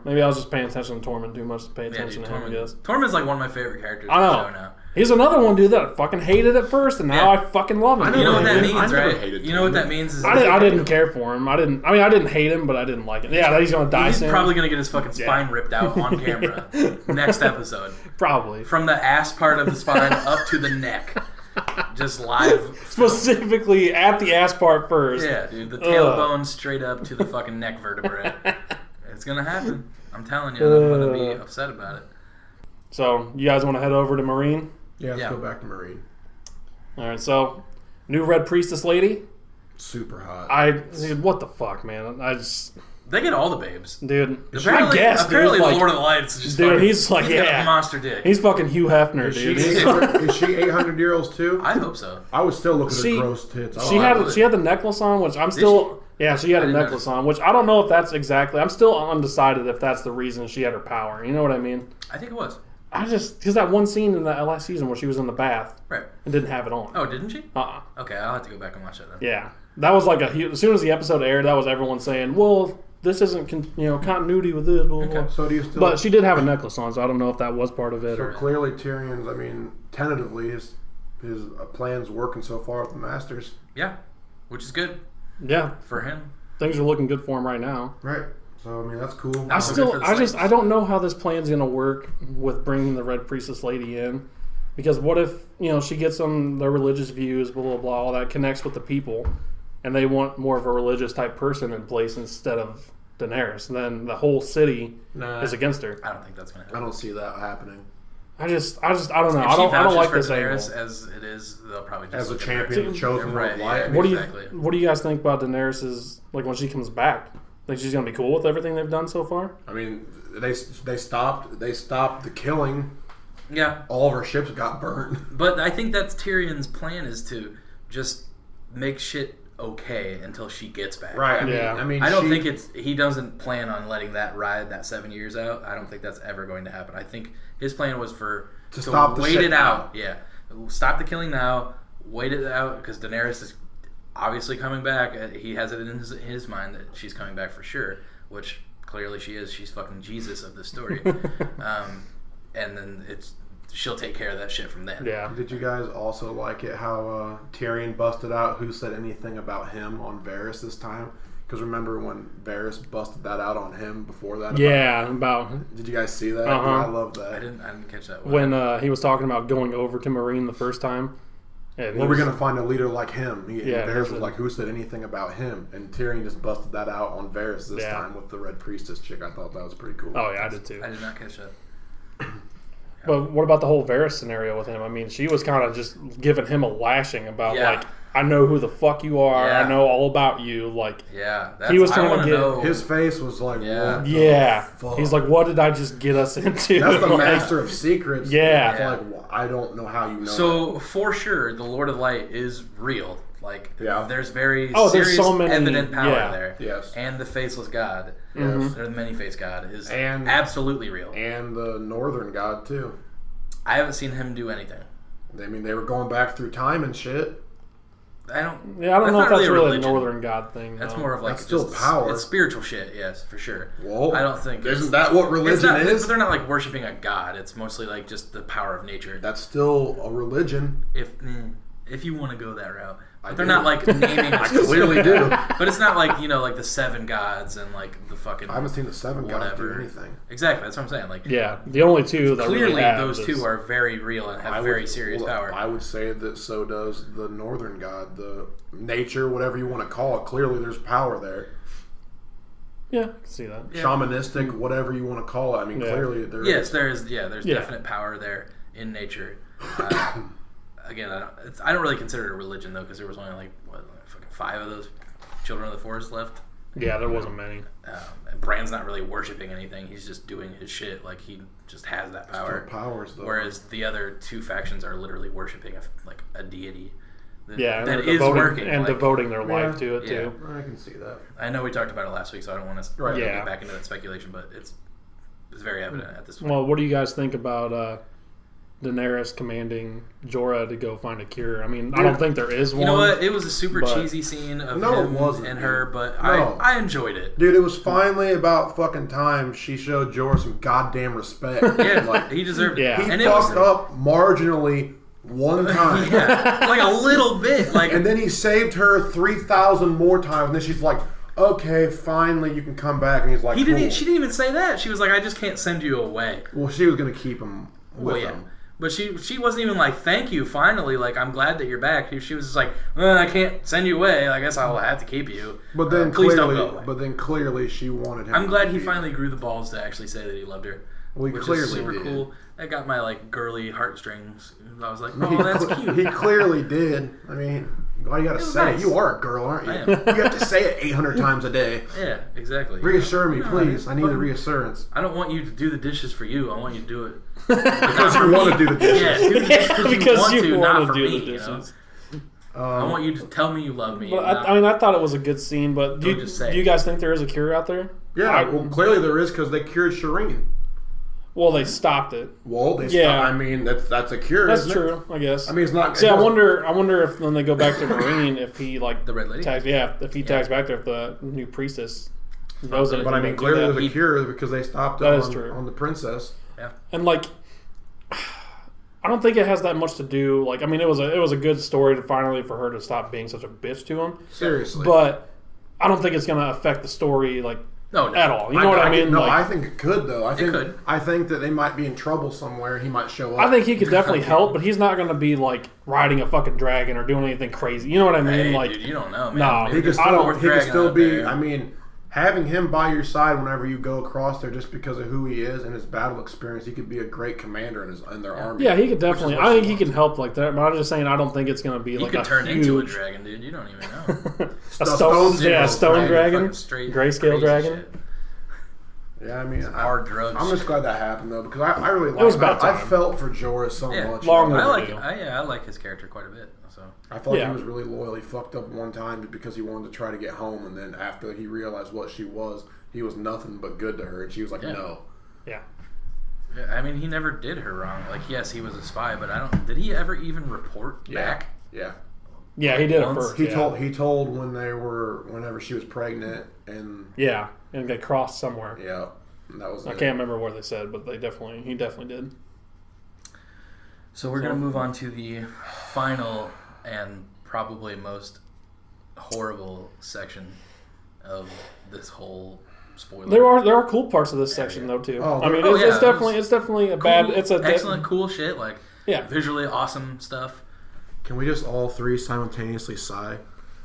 Maybe I was just paying attention to Tormund too much to pay Yeah, attention dude, to him. I guess. Tormund's like one of my favorite characters I on know. the show now. He's another one, dude, that I fucking hated at first, and now Yeah. I fucking love him. I You know what that I means, never right? hated You know what Tormund. that means is I didn't care for him. I didn't hate him, but I didn't like him. Yeah, that he's gonna die He's soon. probably gonna get his fucking spine ripped out on camera next episode. Probably. From the ass part of the spine up to the neck. Just live. Specifically at the ass part first. Yeah, dude. The tailbone straight up to the fucking neck vertebrae. It's gonna happen. I'm telling you, I'm gonna be upset about it. So, you guys want to head over to Marine? Yeah, let's Yeah. go back to Marine. All right, so new Red Priestess lady. Super hot. Dude, what the fuck, man? They get all the babes. Dude, Apparently, I guess, apparently dude. the Like, Lord of the Lights is just dude, fucking, he's like, got a yeah. monster dick. He's fucking Hugh Hefner, Is she, dude. He's- is she 800 year olds too? I hope so. I would still look at She- her gross tits. she I had the necklace on, which I'm still. Yeah, she had a didn't necklace on, which I don't know if that's exactly. I'm still undecided if that's the reason she had her power. You know what I mean? I think it was. Because that one scene in that last season where she was in the bath Right. and didn't have it on. Oh, didn't she? Okay, I'll have to go back and watch that then. Yeah, that was like as soon as the episode aired, that was everyone saying, "Well, this isn't continuity with this." Blah, blah, blah. So do you still? But she did have a necklace on, so I don't know if that was part of it. so Or, clearly Tyrion's. I mean, tentatively his plan's working so far with the Masters. Yeah, which is good yeah, for him. things are looking good for him right now. Right. So, I mean, that's cool. I don't know how this plan's going to work with bringing the Red Priestess lady in. Because what if, she gets on their religious views, blah, blah, blah, all that connects with the people, and they want more of a religious type person in place instead of Daenerys. And then the whole city is against her. I don't think that's going to happen. I don't see that happening. I don't know. If I don't like for this Daenerys angle. as it is, they'll probably just As a look at champion, her. the chosen one of light. What do you guys think about Daenerys' when she comes back? Think she's gonna be cool with everything they've done so far? I mean, they stopped the killing. Yeah, all of her ships got burned. But I think that's Tyrion's plan, is to just make shit okay until she gets back. Right. I don't think he doesn't plan on letting that ride that 7 years out. I don't think that's ever going to happen. I think his plan was to stop wait it out. Yeah, stop the killing now. Wait it out because Daenerys is obviously coming back. He has it in his mind that she's coming back for sure, which clearly she is. She's fucking Jesus of this story. And then she'll take care of that shit from then. Yeah. Did you guys also like it how Tyrion busted out who said anything about him on Varys this time? Because remember when Varys busted that out on him before that? Did you guys see that? Uh-huh. I love that. I didn't catch that. When he was talking about going over to Marine the first time. And we're going to find a leader like him. Varys was like, who said anything about him? And Tyrion just busted that out on Varys this time with the Red Priestess chick. I thought that was pretty cool. Oh, yeah, I did too. I did not catch that. But what about the whole Varys scenario with him? I mean, she was kind of just giving him a lashing about, I know who the fuck you are. Yeah. I know all about you. He was trying to get... His face was like, what the fuck? He's like, what did I just get us into? That's the master of secrets. Yeah. I don't know how you know So, for sure, the Lord of Light is real. There's very there's serious so many, evident power there. Yes. And the Faceless God, Yes. or the Many-Faced God, is absolutely real. And the Northern God, too. I haven't seen him do anything. I mean, they were going back through time and shit. I don't know if that's really a religion. Northern God thing. That's more of that's still power. It's spiritual shit, yes, for sure. Well, I don't think isn't that what religion is? But they're not worshiping a god. It's mostly just the power of nature. That's still a religion. If you want to go that route. But they're not naming I clearly do. But it's not the 7 gods and the fucking I haven't seen the 7 gods do anything. Exactly, that's what I'm saying. The only two that clearly really have those two are very real and have very serious power. I would say that so does the Northern God, the nature, whatever you want to call it. Clearly there's power there. Yeah, I can see that. Yeah. Shamanistic, whatever you want to call it. I mean, clearly there is. There's definite power there in nature. Again, I don't really consider it a religion though, because there was only 5 of those children of the forest left. Yeah, there wasn't many. And Bran's not really worshiping anything; he's just doing his shit. He just has that power. Still powers though. Whereas the other 2 factions are literally worshiping a deity. That is working and devoting their life to it too. I can see that. I know we talked about it last week, so I don't want to get back into that speculation, but it's very evident at this point. Well, what do you guys think about Daenerys commanding Jorah to go find a cure? I mean, I don't think there is one. You know what? It was a super cheesy scene of him and her, but I enjoyed it. Dude, it was finally about fucking time she showed Jorah some goddamn respect. Yeah, he deserved it. Yeah. He fucked up marginally one time. A little bit. And then he saved her 3,000 more times, and then she's like, okay, finally you can come back. And he's like, she didn't even say that. She was like, I just can't send you away. Well, she was going to keep him with him. But she wasn't even like, thank you, finally. I'm glad that you're back. She was just like, I can't send you away. I guess I'll have to keep you. But then please don't go away. But then clearly she wanted him. I'm glad he finally grew the balls to actually say that he loved her. Well, which clearly is super did. Cool. That got my girly heartstrings. I was like, oh, that's cute. He clearly did. I mean, why you gotta say it? You are a girl, aren't you? I am. You have to say it 800 times a day. Yeah, exactly. Reassure me, please. I need a reassurance. I don't want you to do the dishes for you. I want you to do it because you want to do the dishes. Yeah, do the dishes because you want to, not for do me. The dishes. I want you to tell me you love me. But I thought it was a good scene. But do you guys think there is a cure out there? Yeah, well, clearly there is because they cured Shireen. Well, they stopped it. Well, they stopped. I mean, that's a cure. That's true, I guess. I mean, it's not. See, I wonder if when they go back to Marine, if he the red lady. Tags, if he tags back there, if the new priestess knows it. But I mean, clearly there's a cure because they stopped it on the princess. Yeah, and I don't think it has that much to do. I mean, it was a good story for her to stop being such a bitch to him. Seriously, but I don't think it's going to affect the story No, at all. You know what I mean? No, Like, I think it could though. could. I think that they might be in trouble somewhere, and he might show up. I think he could definitely help, but he's not going to be like riding a fucking dragon or doing anything crazy. You know what I mean? Hey, like, dude, you don't know, man. No, Maybe he could there's a still, fourth he could dragon still out be. there. I mean, having him by your side whenever you go across there, just because of who he is and his battle experience, he could be a great commander in their army. yeah, he could definitely. I think he can wants. help like that. But I'm just saying, I don't think it's going to be He like could a turn huge, into a dragon, dude. You don't even know. a stone dragon, Fucking straight grayscale crazy dragon. shit. Yeah, I mean, Hard drugs. I'm just glad that happened though, because I really like. It was about I time. felt for Joris so Yeah. much. Long I overdue. I like his character quite a bit. So I felt Yeah. he was really loyal. He fucked up one time because he wanted to try to get home, and then after he realized what she was, he was nothing but good to her, and she was like, Yeah. no. Yeah. I mean, he never did her wrong. Like, yes, he was a spy, but I don't. Did he ever even report back? Yeah. Yeah, he did it Once. first. He yeah. told whenever she was pregnant, and Yeah, and get crossed somewhere. yeah, and that was. I can't remember where they said, but he definitely did. So we're gonna move on to the final and probably most horrible section of this whole spoiler. There are cool parts of this section though too. Oh, I mean, oh, it's, yeah, it's definitely a bad. It's a excellent, cool shit. Like, Yeah. visually awesome stuff. Can we just all three simultaneously sigh?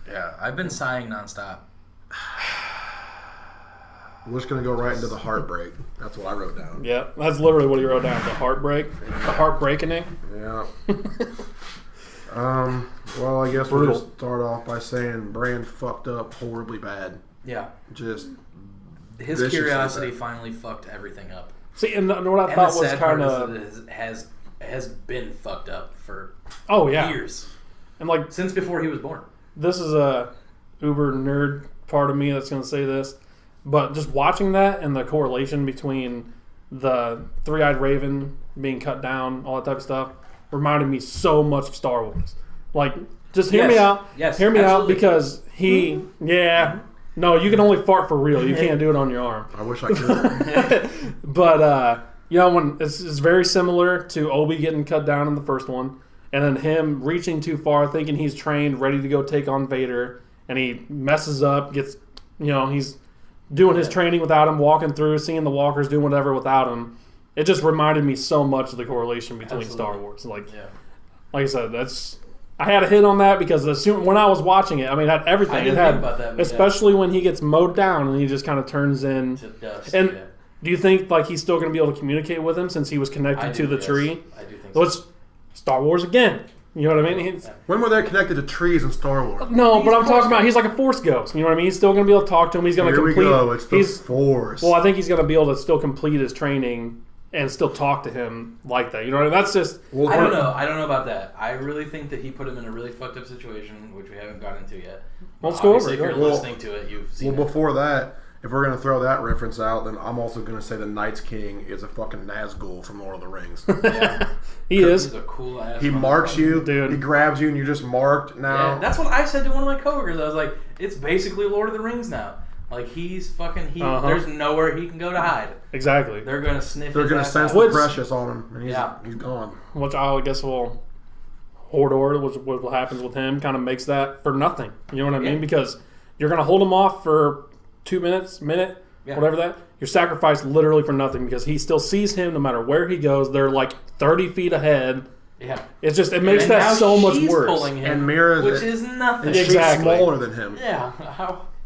Yeah, I've been sighing nonstop. We're just gonna go right into the heartbreak. That's what I wrote down. Yeah, that's literally what he wrote down. The heartbreak, the heartbreaking. Yeah. Well, I guess we'll Brutal. just start off by saying Bran fucked up horribly bad. Yeah, Just his viciously curiosity bad. finally fucked everything up. See, and what I And thought the was sad part kind is of that it has been fucked up for years, and like since before he was born. this is a uber nerd part of me that's going to say this, but just watching that and the correlation between the three-eyed raven being cut down, all that type of stuff, reminded me so much of Star Wars. Like, just hear me out. Yes, Hear me absolutely. out because no, you can only fart for real. You can't do it on your arm. I wish I could. But when it's very similar to Obi getting cut down in the first one, and then him reaching too far, thinking he's trained, ready to go take on Vader, and he messes up, gets he's doing his training without him, walking through, seeing the walkers doing whatever without him. It just reminded me so much of the correlation between Star Wars. Like I said, I had a hit on that because when I was watching it, I mean, it had everything. I didn't it had, think about that, but especially when he gets mowed down and he just kind of turns in. To dust, And yeah. do you think like he's still going to be able to communicate with him since he was connected to the tree? I do think So so. it's Star Wars again. You know what I mean? When were they connected to trees in Star Wars? No, but I'm Force talking about he's like a Force ghost. You know what I mean? He's still going to be able to talk to him. He's going to Here we complete. go. It's the Force. Well, I think he's going to be able to still complete his training and still talk to him like that. You know what I mean? That's just. Well, I don't know. I don't know about that. I really think that he put him in a really fucked up situation, which we haven't gotten into yet. Let's go over Obviously, it. if you're Well- listening to it, you've seen Well, it. before that, if we're gonna throw that reference out, then I'm also gonna say the Night's King is a fucking Nazgul from Lord of the Rings. Yeah. He is. He's a cool ass. He marks you, Dude. He grabs you, and you're just marked now. Yeah, that's what I said to one of my coworkers. I was like, "It's basically Lord of the Rings now. Like he's fucking. There's nowhere he can go to hide. Exactly. They're gonna sniff. They're his gonna ass sense out. the What's- precious on him, and Yeah. he's gone. Which I guess will Hodor, which what happens with him, kind of makes that for nothing. You know what I mean? Yeah. Because you're going to hold him off for 2 minutes, minute, Yeah. whatever that. You're sacrificed literally for nothing because he still sees him no matter where he goes. They're like 30 feet ahead. Yeah. It makes And that now so much she's worse. Pulling him, And Mira's which is nothing. And she's Exactly. smaller than him. Yeah.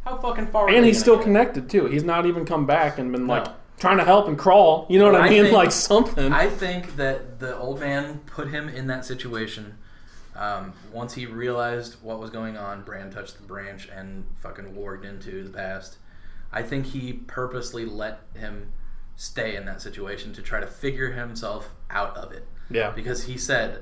How fucking far? are And they he's gonna still get? connected too. He's not even come back and been like No. trying to help and crawl. You know what But I I mean? think- Like something. I think that the old man put him in that situation. Once he realized what was going on, Bran touched the branch and fucking warged into the past. I think he purposely let him stay in that situation to try to figure himself out of it. Yeah. Because he said,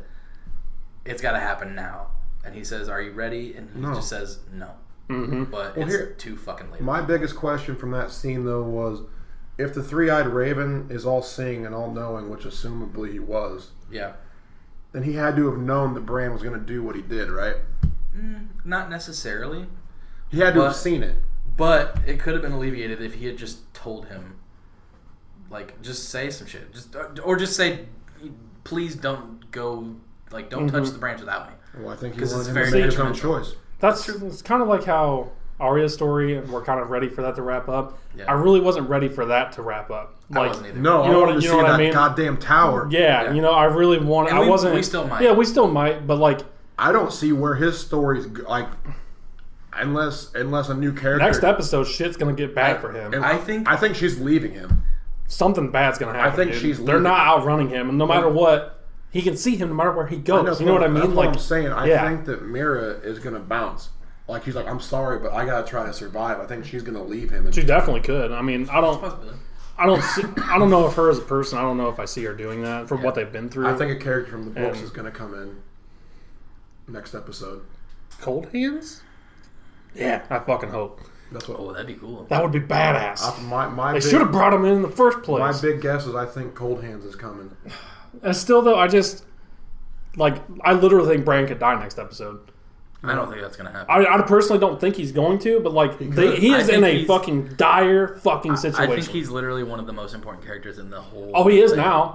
it's got to happen now. And he says, are you ready? And he No. just says, no. Mm-hmm. But Well, it's here- too fucking late. My biggest question from that scene, though, was if the three-eyed raven is all-seeing and all-knowing, which assumably he was, Yeah. then he had to have known that Bran was going to do what he did, right? Not necessarily. He had to But- have seen it. But it could have been alleviated if he had just told him, like, just say some shit, just say, please don't go, like, don't touch the branch without me. Well, I think he 'Cause wanted it's him very to make his own detrimental. choice. It's kind of like how Arya's story, and we're kind of ready for that to wrap up. Yeah. I really wasn't ready for that to wrap up. I Like, wasn't either. No, You know I what- wanted to you see know what I that mean? goddamn tower. yeah, Yeah. you know, I really wanted. And I wasn't. we still might. Yeah, we still might, but like I don't see where his story's like, unless a new character. next episode, shit's gonna get bad for him. And I think- I think she's leaving him. Something bad's gonna happen. I think dude. she's They're leaving. not outrunning him, and no matter what, he can see him no matter where he goes. You know what I mean? That's Like what I'm saying. I yeah. think that Mira is gonna bounce. Like he's like, I'm sorry, but I gotta try to survive. I think she's gonna leave him. And She definitely could. I mean, I don't Possibility. know if her as a person. I don't know if I see her doing that from what they've been through. I think a character from the books And- is gonna come in next episode. Cold Hands. Yeah, I fucking hope That's what. Oh, that'd be cool. that would be badass. My They big- should have brought him in the first My place. big guess is I think Cold Hands is coming. And still, though, I literally think Bran could die next episode. I don't think that's gonna happen. I personally don't think he's going to, but like he I is think in a he's- fucking dire fucking situation. I think he's literally one of the most important characters in the whole. Oh, he is thing. now.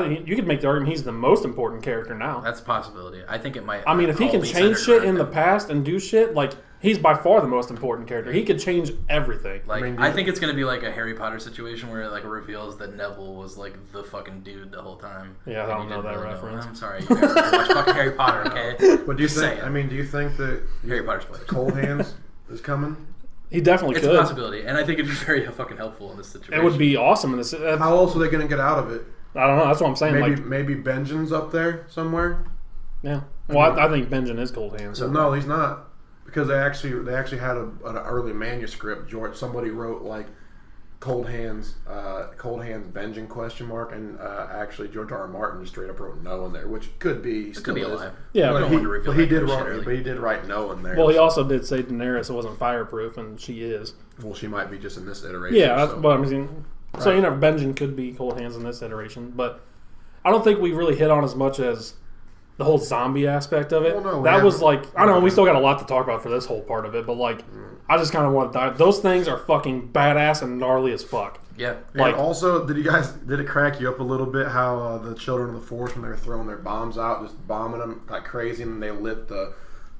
You could make the argument he's the most important character now. That's a possibility. I think it might. I mean, if he all can be change centered shit around in the him. past and do shit, like he's by far the most important character. He could change everything. Like, I mean, I think it's gonna be like a Harry Potter situation where it like reveals that Neville was like the fucking dude the whole time. Yeah, I And don't you know didn't that really reference. I'm sorry, you guys watch fucking Harry Potter, okay? But do you Just think? saying. I mean, do you think that Harry Potter's played. Cold Hands is coming? He definitely It's a could. possibility, and I think it'd be very fucking helpful in this situation. It would be awesome in this. How else are they gonna get out of it? I don't know. That's what I'm saying. Maybe Benjen's up there somewhere. Yeah. Well, I think Benjen is Cold Hands. So no, he's not, because they actually had an early manuscript. Somebody wrote like Cold Hands Benjen question mark, and actually George R. R. Martin just straight up wrote no in there, which could be It could be a lie. Yeah, We but don't want to reveal he that did kind of shit write, early. but he did write no in there. Well, he also did say Daenerys wasn't fireproof, and she is. Well, she might be just in this iteration. Yeah, that's so. what I'm saying. So, you know, Benjen could be Cold Hands in this iteration, but I don't think we really hit on as much as the whole zombie aspect of it. Well, no, we that was haven't. like, I don't know, we still got a lot to talk about for this whole part of it, but like, I just kind of want to die. Those things are fucking badass and gnarly as fuck. Yeah. And Like- also, did it crack you up a little bit how the children of the forest, when they were throwing their bombs out, just bombing them like crazy, and they lit the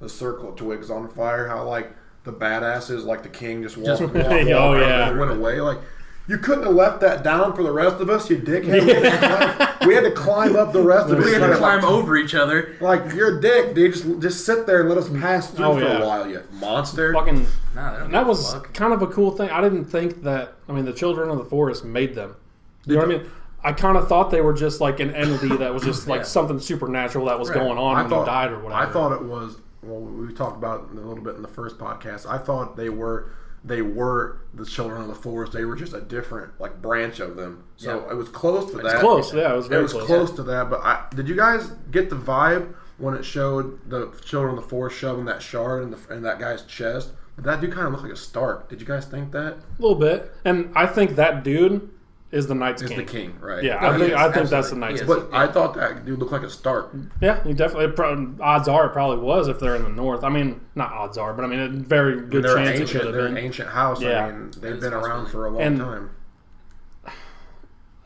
circle of twigs on fire? How like the badasses, like the king, just walked Oh, around yeah. and went away. Like, you couldn't have left that down for the rest of us, you dickhead. We had to climb up the rest of it. We had to climb over each other. Like, you're a dick, dude. Just sit there and let us pass through Oh, for yeah. a while, you monster. Fucking, Nah, they don't that give a was fuck. kind of a cool thing. I didn't think that, I mean, the children of the forest made them. You know what I mean? I kind of thought they were just like an entity that was just like Yeah. something supernatural that was Right. going on when he died or whatever. I thought it was. Well, we talked about it a little bit in the first podcast. I thought they were the children of the forest. They were just a different like branch of them. So Yeah. it was close to that. close, yeah, it was very It was close to that. But did you guys get the vibe when it showed the children of the forest shoving that shard in that guy's chest? That dude kind of looked like a Stark. Did you guys think that? A little bit. And I think that dude is the Night's Is King. the king, right? Yeah, No, I he think is, that's the absolutely. Night's He King. is. But I thought that dude looked like a Stark. Yeah, he definitely. Odds are it probably was if they're in the north. I mean, not odds are, but I mean, a very good They're chance it could ancient. have They're an been. ancient house. Yeah. I mean, they've is been around possible. for a long And- time.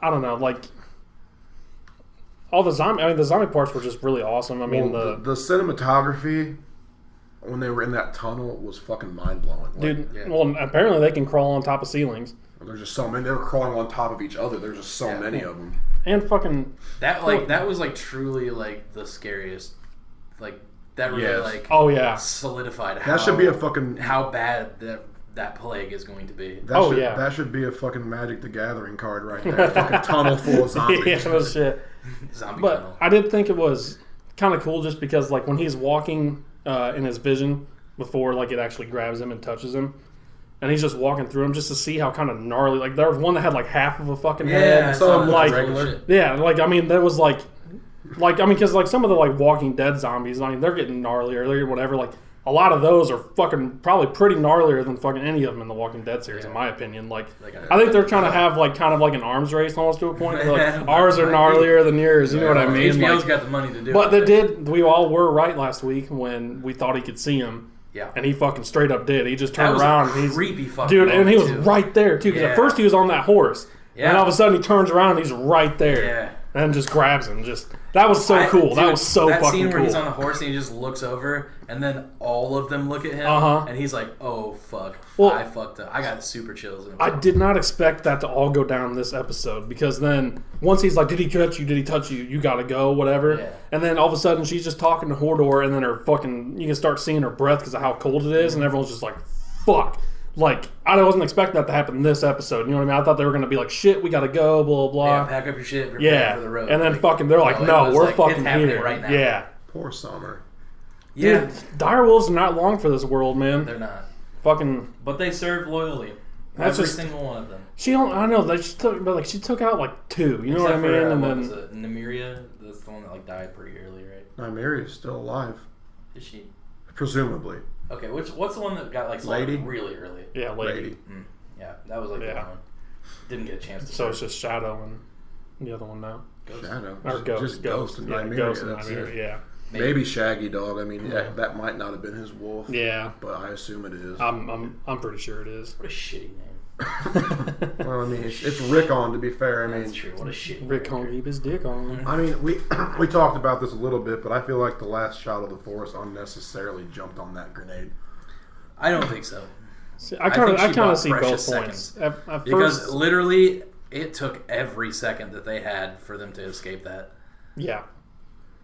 I don't know, like all the zombie parts were just really awesome. I mean, Well, the cinematography when they were in that tunnel was fucking mind blowing. Like, dude. yeah. Well, apparently they can crawl on top of ceilings there's just so many. They were crawling on top of each other. There's just so Yeah. many of them. and fucking. That was like truly like the scariest. Like that really Yes. like Oh yeah. solidified That should be a fucking. how bad that plague is going to be. That should be a fucking Magic the Gathering card right there. Fucking tunnel full of zombies. Yeah, no shit. Zombie But tunnel. I did think it was kind of cool just because, like, when he's walking in his vision before, like, it actually grabs him and touches him, and he's just walking through them just to see how kind of gnarly. Like, there was one that had like half of a fucking head. I some saw of that them like- regular regular. shit. Yeah, like I mean, there was like I mean, because like some of the like Walking Dead zombies, I mean, they're getting gnarlier, they're whatever. Like a lot of those are fucking probably pretty gnarlier than fucking any of them in the Walking Dead series, in my opinion. Like I think they're trying to have like kind of like an arms race almost to a point. Where, like ours are gnarlier than yours. You know what I mean? HBO's Like, got the money to do but it. they did. We all were right last week when we thought he could see him. Yeah. And he fucking straight up did. He just That turned was around. a And he's creepy fucking dude, and he was moment, too. right there too. Because Yeah. at first he was on that horse, Yeah. and all of a sudden he turns around and he's right there, Yeah. and just grabs him. Just That was so cool. Dude, that was so that fucking scene where cool. he's on the horse and he just looks over, and then all of them look at him, and he's like, "Oh fuck, I fucked up. I got super chills." I did not expect that to all go down this episode, because then once he's like, "Did he touch you? Did he touch you? You gotta go, whatever." Yeah. And then all of a sudden she's just talking to Hodor, and then her fucking, you can start seeing her breath because of how cold it is, and everyone's just like, "Fuck." Like, I wasn't expecting that to happen in this episode. You know what I mean? I thought they were going to be like, shit, we got to go, blah, blah, Yeah, blah. pack up your shit, prepare for the road. And then fucking, they're like, no, we're fucking here. Right now. Yeah. Poor Summer. Yeah. Dude, direwolves are not long for this world, man. They're not. Fucking. But they serve loyally. That's Every just, single one of them. I know, she took out like 2, you know what I mean? For, and what then. was it? Nymeria, that's the one that like died pretty early, right? Nymeria's still alive. Is she? Presumably. Okay, what's the one that got like slaughtered really early? Yeah, lady. Yeah, that was like the one. Didn't get a chance to. So it's just Shadow and the other one now. Ghost. Shadow. Or Ghost. Just Ghost and Nymeria. Ghost and That's Nymeria, it. yeah. Maybe Shaggy Dog. I mean, that might not have been his wolf. Yeah. But I assume it is. I'm pretty sure it is. What a shitty name. Well, I mean, it's Rickon, to be fair. I mean, That's true. What a shitty Rick name. can't keep his dick on. I mean, we talked about this a little bit, but I feel like the last shot of the forest unnecessarily jumped on that grenade. I don't think so. See, I kind of bought see both precious points. seconds. At Because first, literally, it took every second that they had for them to escape that. yeah.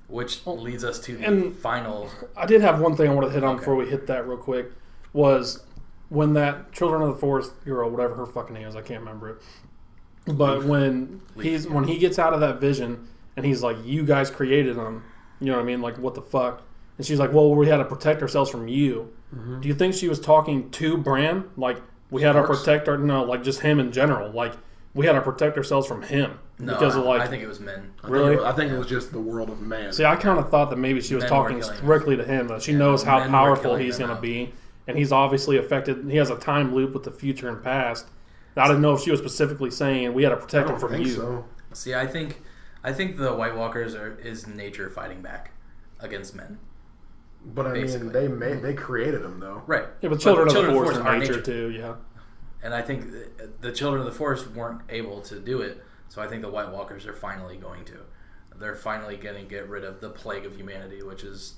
Which leads us to the And- final. I did have one thing I wanted to hit on before we hit that real quick. Was when that Children of the Forest hero, whatever her fucking name is, I can't remember it. But when he gets out of that vision and he's like, "You guys created them," you know what I mean? Like, what the fuck? And she's like, "Well, we had to protect ourselves from you." Mm-hmm. Do you think she was talking to Bran? Like, we had to protect like just him in general. Like, we had to protect ourselves from him No, because of like. I think it was men. Really? I think it was just the world of man. See, I kind of thought that maybe she was Men talking were killing strictly to him. That she knows how men were powerful killing he's them going to out. be, and he's obviously affected. He has a time loop with the future and past. I didn't know if she was specifically saying we had to I protect him don't from think you. so. See, I think the White Walkers is nature fighting back against men. But I Basically. mean, they created him though. Right. Yeah, but Children of the Forest Forest are nature too. Yeah. And I think the Children of the Forest weren't able to do it, so I think the White Walkers are finally going to. They're finally going to get rid of the plague of humanity, which is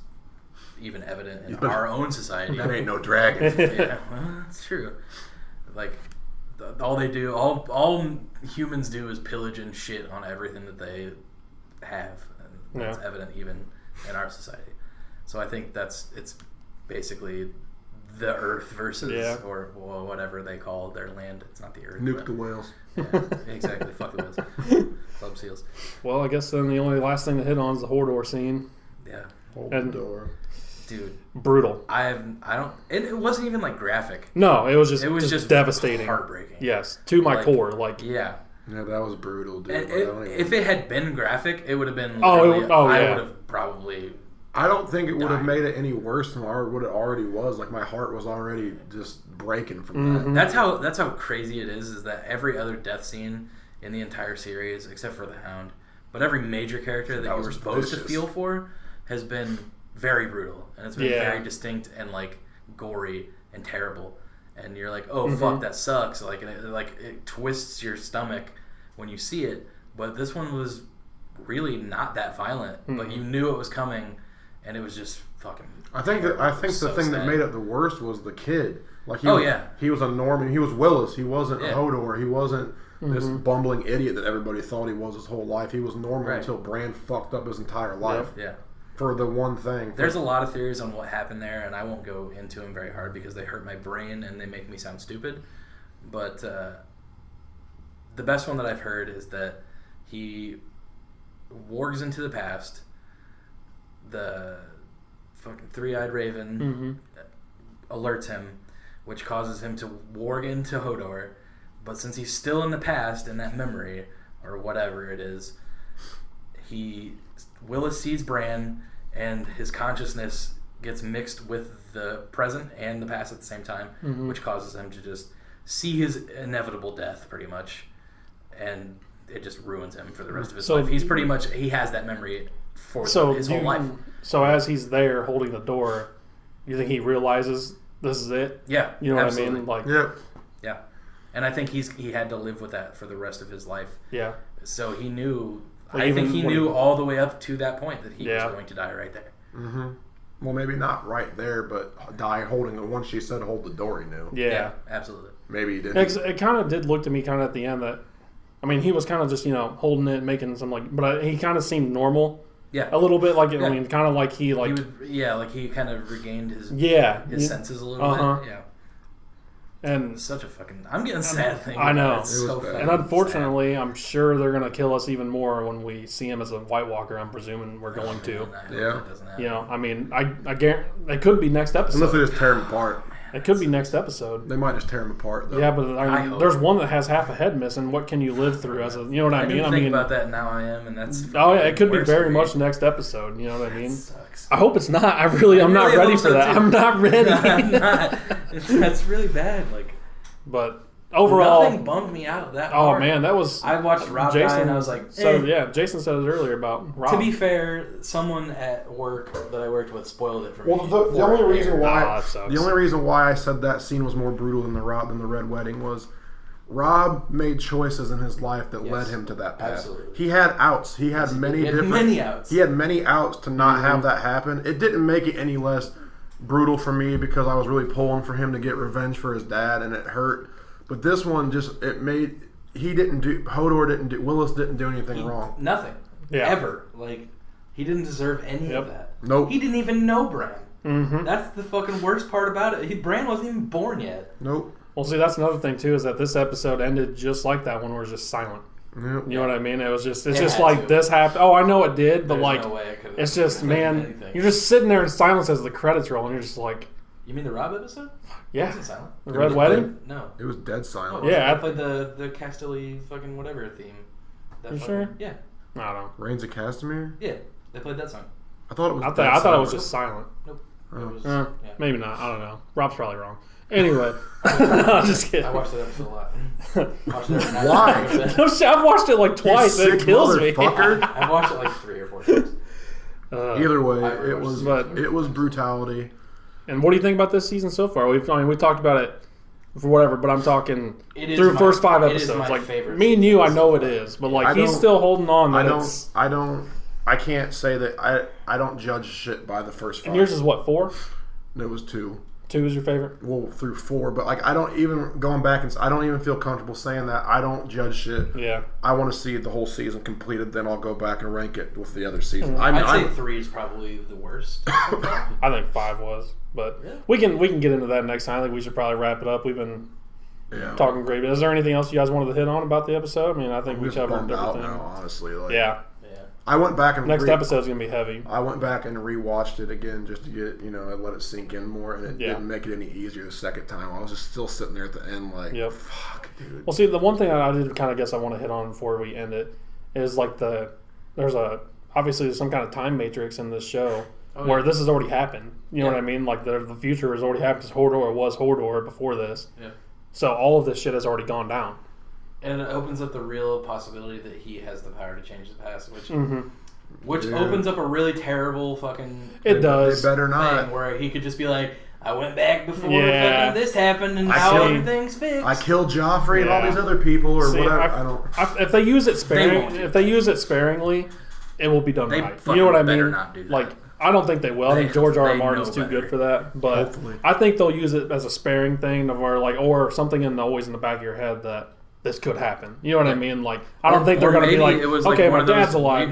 even evident in our own society. That ain't no dragon. Yeah, well, that's true. Like, all they do, all humans do is pillage and shit on everything that they have. And that's evident even in our society. So I think it's basically the Earth versus, or whatever they call their land. It's not the Earth. Nuke the whales. Yeah, exactly. Fuck the whales. Club seals. Well, I guess then the only last thing to hit on is the Hodor scene. Yeah. Hold And- the door. Dude. Brutal. I don't. It wasn't even like graphic. No, it was just devastating, devastating. heartbreaking. Yes, to my core. Like, yeah. Yeah, that was brutal, dude. And if it had been graphic, it would have been. I I would have probably. I don't think it would have died. made it any worse than what it already was. Like, my heart was already just breaking from that. That's how crazy it is that every other death scene in the entire series, except for the Hound, but every major character that you were supposed to feel for has been very brutal, and it's been very distinct and like gory and terrible. And you're like, oh fuck, that sucks. Like, it twists your stomach when you see it. But this one was really not that violent, but you knew it was coming, and it was just fucking. I think the thing that made it the worst was the kid. Like, he was a Norman. He was Willis. He wasn't Hodor. He wasn't this bumbling idiot that everybody thought he was his whole life. He was normal until Bran fucked up his entire life. Yeah. For the one thing. There's a lot of theories on what happened there, and I won't go into them very hard because they hurt my brain and they make me sound stupid. But the best one that I've heard is that he wargs into the past. The fucking three-eyed raven alerts him, which causes him to warg into Hodor. But since he's still in the past, in that memory, or whatever it is, Willis sees Bran, and his consciousness gets mixed with the present and the past at the same time, which causes him to just see his inevitable death, pretty much, and it just ruins him for the rest of his life. He's pretty much, he has that memory for his whole life. So as he's there holding the door, you think he realizes this is it? Yeah, you know absolutely. what I mean? Like, yeah, and I think he had to live with that for the rest of his life. Yeah. So he knew, I think he knew all the way up to that point that he was going to die right there. Mm-hmm. Well, maybe not right there, but die holding the one she said hold the door. He knew. Yeah, absolutely. Maybe he didn't. It kind of did look to me kind of at the end that, I mean, he was kind of just holding it, making some but he kind of seemed normal. Yeah, a little bit like I mean, kind of like he like he kind of regained his senses a little bit. Yeah. And such a fucking... I'm getting sad thinking. I know. It's so and unfortunately, I'm sure they're going to kill us even more when we see him as a White Walker. I'm presuming we're going to. Yeah. I mean, I guarantee... It could be next episode. Unless they just tear him apart. It could be next episode. They might just tear him apart, though. Yeah, but I mean, there's one that has half a head missing. What can you live through as a... You know what I mean? I think about that now I am, and that's... Oh, yeah, it could be very much next episode. You know what I mean? Sucks. I hope it's not. I'm not ready for that. I'm not ready. I'm not. That's really bad. Like... But overall, nothing bummed me out that hard. Oh man, that was. I watched Rob die and I was like, So yeah, Jason said it earlier about Rob. To be fair, someone at work that I worked with spoiled it for me. Well, the only reason why I said that scene was more brutal than the Red Wedding was Rob made choices in his life that led him to that path. Absolutely. He had outs. He had many outs. He had many outs to not have that happen. It didn't make it any less brutal for me because I was really pulling for him to get revenge for his dad, and it hurt. But this one Willis didn't do anything wrong. Nothing. Yeah. Ever. Like, he didn't deserve any of that. Nope. He didn't even know Bran. Mm-hmm. That's the fucking worst part about it. Bran wasn't even born yet. Nope. Well, see, that's another thing too, is that this episode ended just like that one, where it was just silent. Yep. You know what I mean? It was just, it's like this happened. Oh, I know it did, but There's no way it's just, man, you're just sitting there in silence as the credits roll, and you're just like, you mean the Rob episode? Yeah. It wasn't silent. The Red Wedding? No. It was dead silent. Yeah. I played the Castelli fucking whatever theme. You sure? Yeah. I don't know. Reigns of Castamere? Yeah. They played that song. I thought it was. I thought it was just silent. Nope. Oh. Maybe not. I don't know. Rob's probably wrong. Anyway, I'm just kidding. I watched that episode a lot. Why? I've watched it like twice. It kills me. I've watched it like 3 or 4 times. Either way, it was brutality. And what do you think about this season so far? We talked about it for whatever, but I'm talking through the first 5 episodes. Like me and you, I know it is, but like he's still holding on. I can't say that I don't judge shit by the first 5. And yours is what, 4? It was 2. 2 is your favorite? Well, through 4, but like I don't even feel comfortable saying that. I don't judge shit. Yeah. I want to see the whole season completed, then I'll go back and rank it with the other season. I'd say 3 is probably the worst. I think 5 was, but we can get into that next time. I think we should probably wrap it up. We've been talking great. Is there anything else you guys wanted to hit on about the episode? I mean, I think we covered everything. Now, honestly, I went back and next episode's gonna be heavy. I went back and rewatched it again just to get let it sink in more, and it didn't make it any easier the second time. I was just still sitting there at the end like, fuck, dude. Well, see, the one thing I did kind of guess I want to hit on before we end it is like there's obviously some kind of time matrix in this show where this has already happened. You know what I mean? Like the future has already happened because Hodor was Hodor before this. Yeah. So all of this shit has already gone down. And it opens up the real possibility that he has the power to change the past, which opens up a really terrible fucking... It does. They better not. Thing where he could just be like, I went back before fucking this happened and now everything's fixed. I killed Joffrey and all these other people or whatever. If they use it sparingly, it will be done right. You know what I mean? Not do that. Like, I don't think they will. I think George R. R. Martin's too good for that. But hopefully. I think they'll use it as a sparing thing or something always in the back of your head that this could happen. You know what I mean? Like, I don't think they're going to be like, okay, my dad's alive.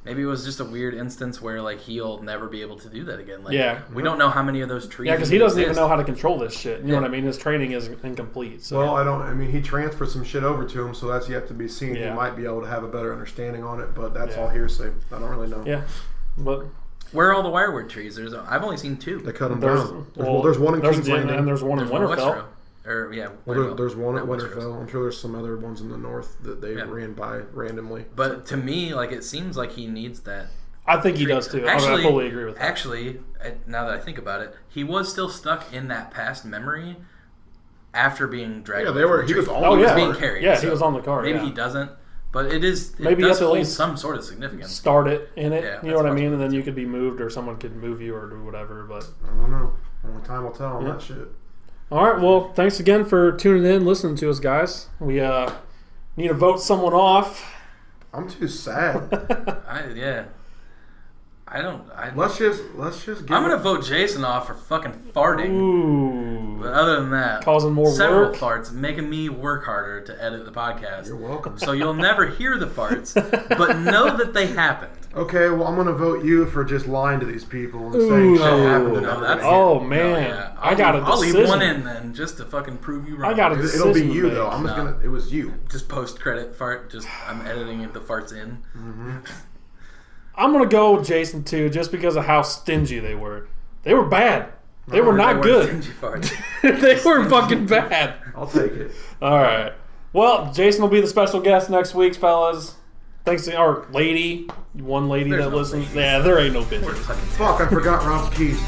Maybe it was just a weird instance where like he'll never be able to do that again. Like, we don't know how many of those trees. Yeah, because he doesn't even know how to control this shit. You know what I mean? His training is incomplete. So. Well, he transferred some shit over to him, so that's yet to be seen. He might be able to have a better understanding on it, but that's all hearsay. I don't really know. Yeah, but where are all the wirewood trees? I've only seen 2. They cut them down. There's one in King's Landing, and there's one in Winterfell. There's one at Winterfell. I'm sure there's some other ones in the north that they ran by randomly. But to me, like it seems like he needs that. I think he does too. I fully agree with that. Actually, now that I think about it, he was still stuck in that past memory after being dragged. Yeah, he was being carried. Yeah, he was on the car. Maybe he doesn't, but it does hold some sort of significance. Start it in it. Yeah, you know what I mean? And then you could be moved, or someone could move you, or do whatever. But I don't know. Only time will tell on that shit. All right, well, thanks again for tuning in, listening to us, guys. We need to vote someone off. I'm too sad. Let's just give I'm gonna vote Jason off for fucking farting. Ooh. But other than that, causing more several work. farts, making me work harder to edit the podcast. You're welcome. So you'll never hear the farts, but know that they happened. Okay, well, I'm gonna vote you for just lying to these people and saying shit happened. And everything. Man, I'll leave one in then, just to fucking prove you wrong. I got a It'll be decision you to make. though. I'm just gonna. It was you. Just post credit fart. Just I'm editing the farts in. Mm-hmm. I'm gonna go with Jason too, just because of how stingy they were. They were bad. They were not good. Stingy farts. They were fucking bad. I'll take it. All right. Well, Jason will be the special guest next week, fellas. Thanks to our lady, one lady There's that no listens. ladies. Yeah, there ain't no bitches. We're fucking Fuck! I forgot Rob's keys.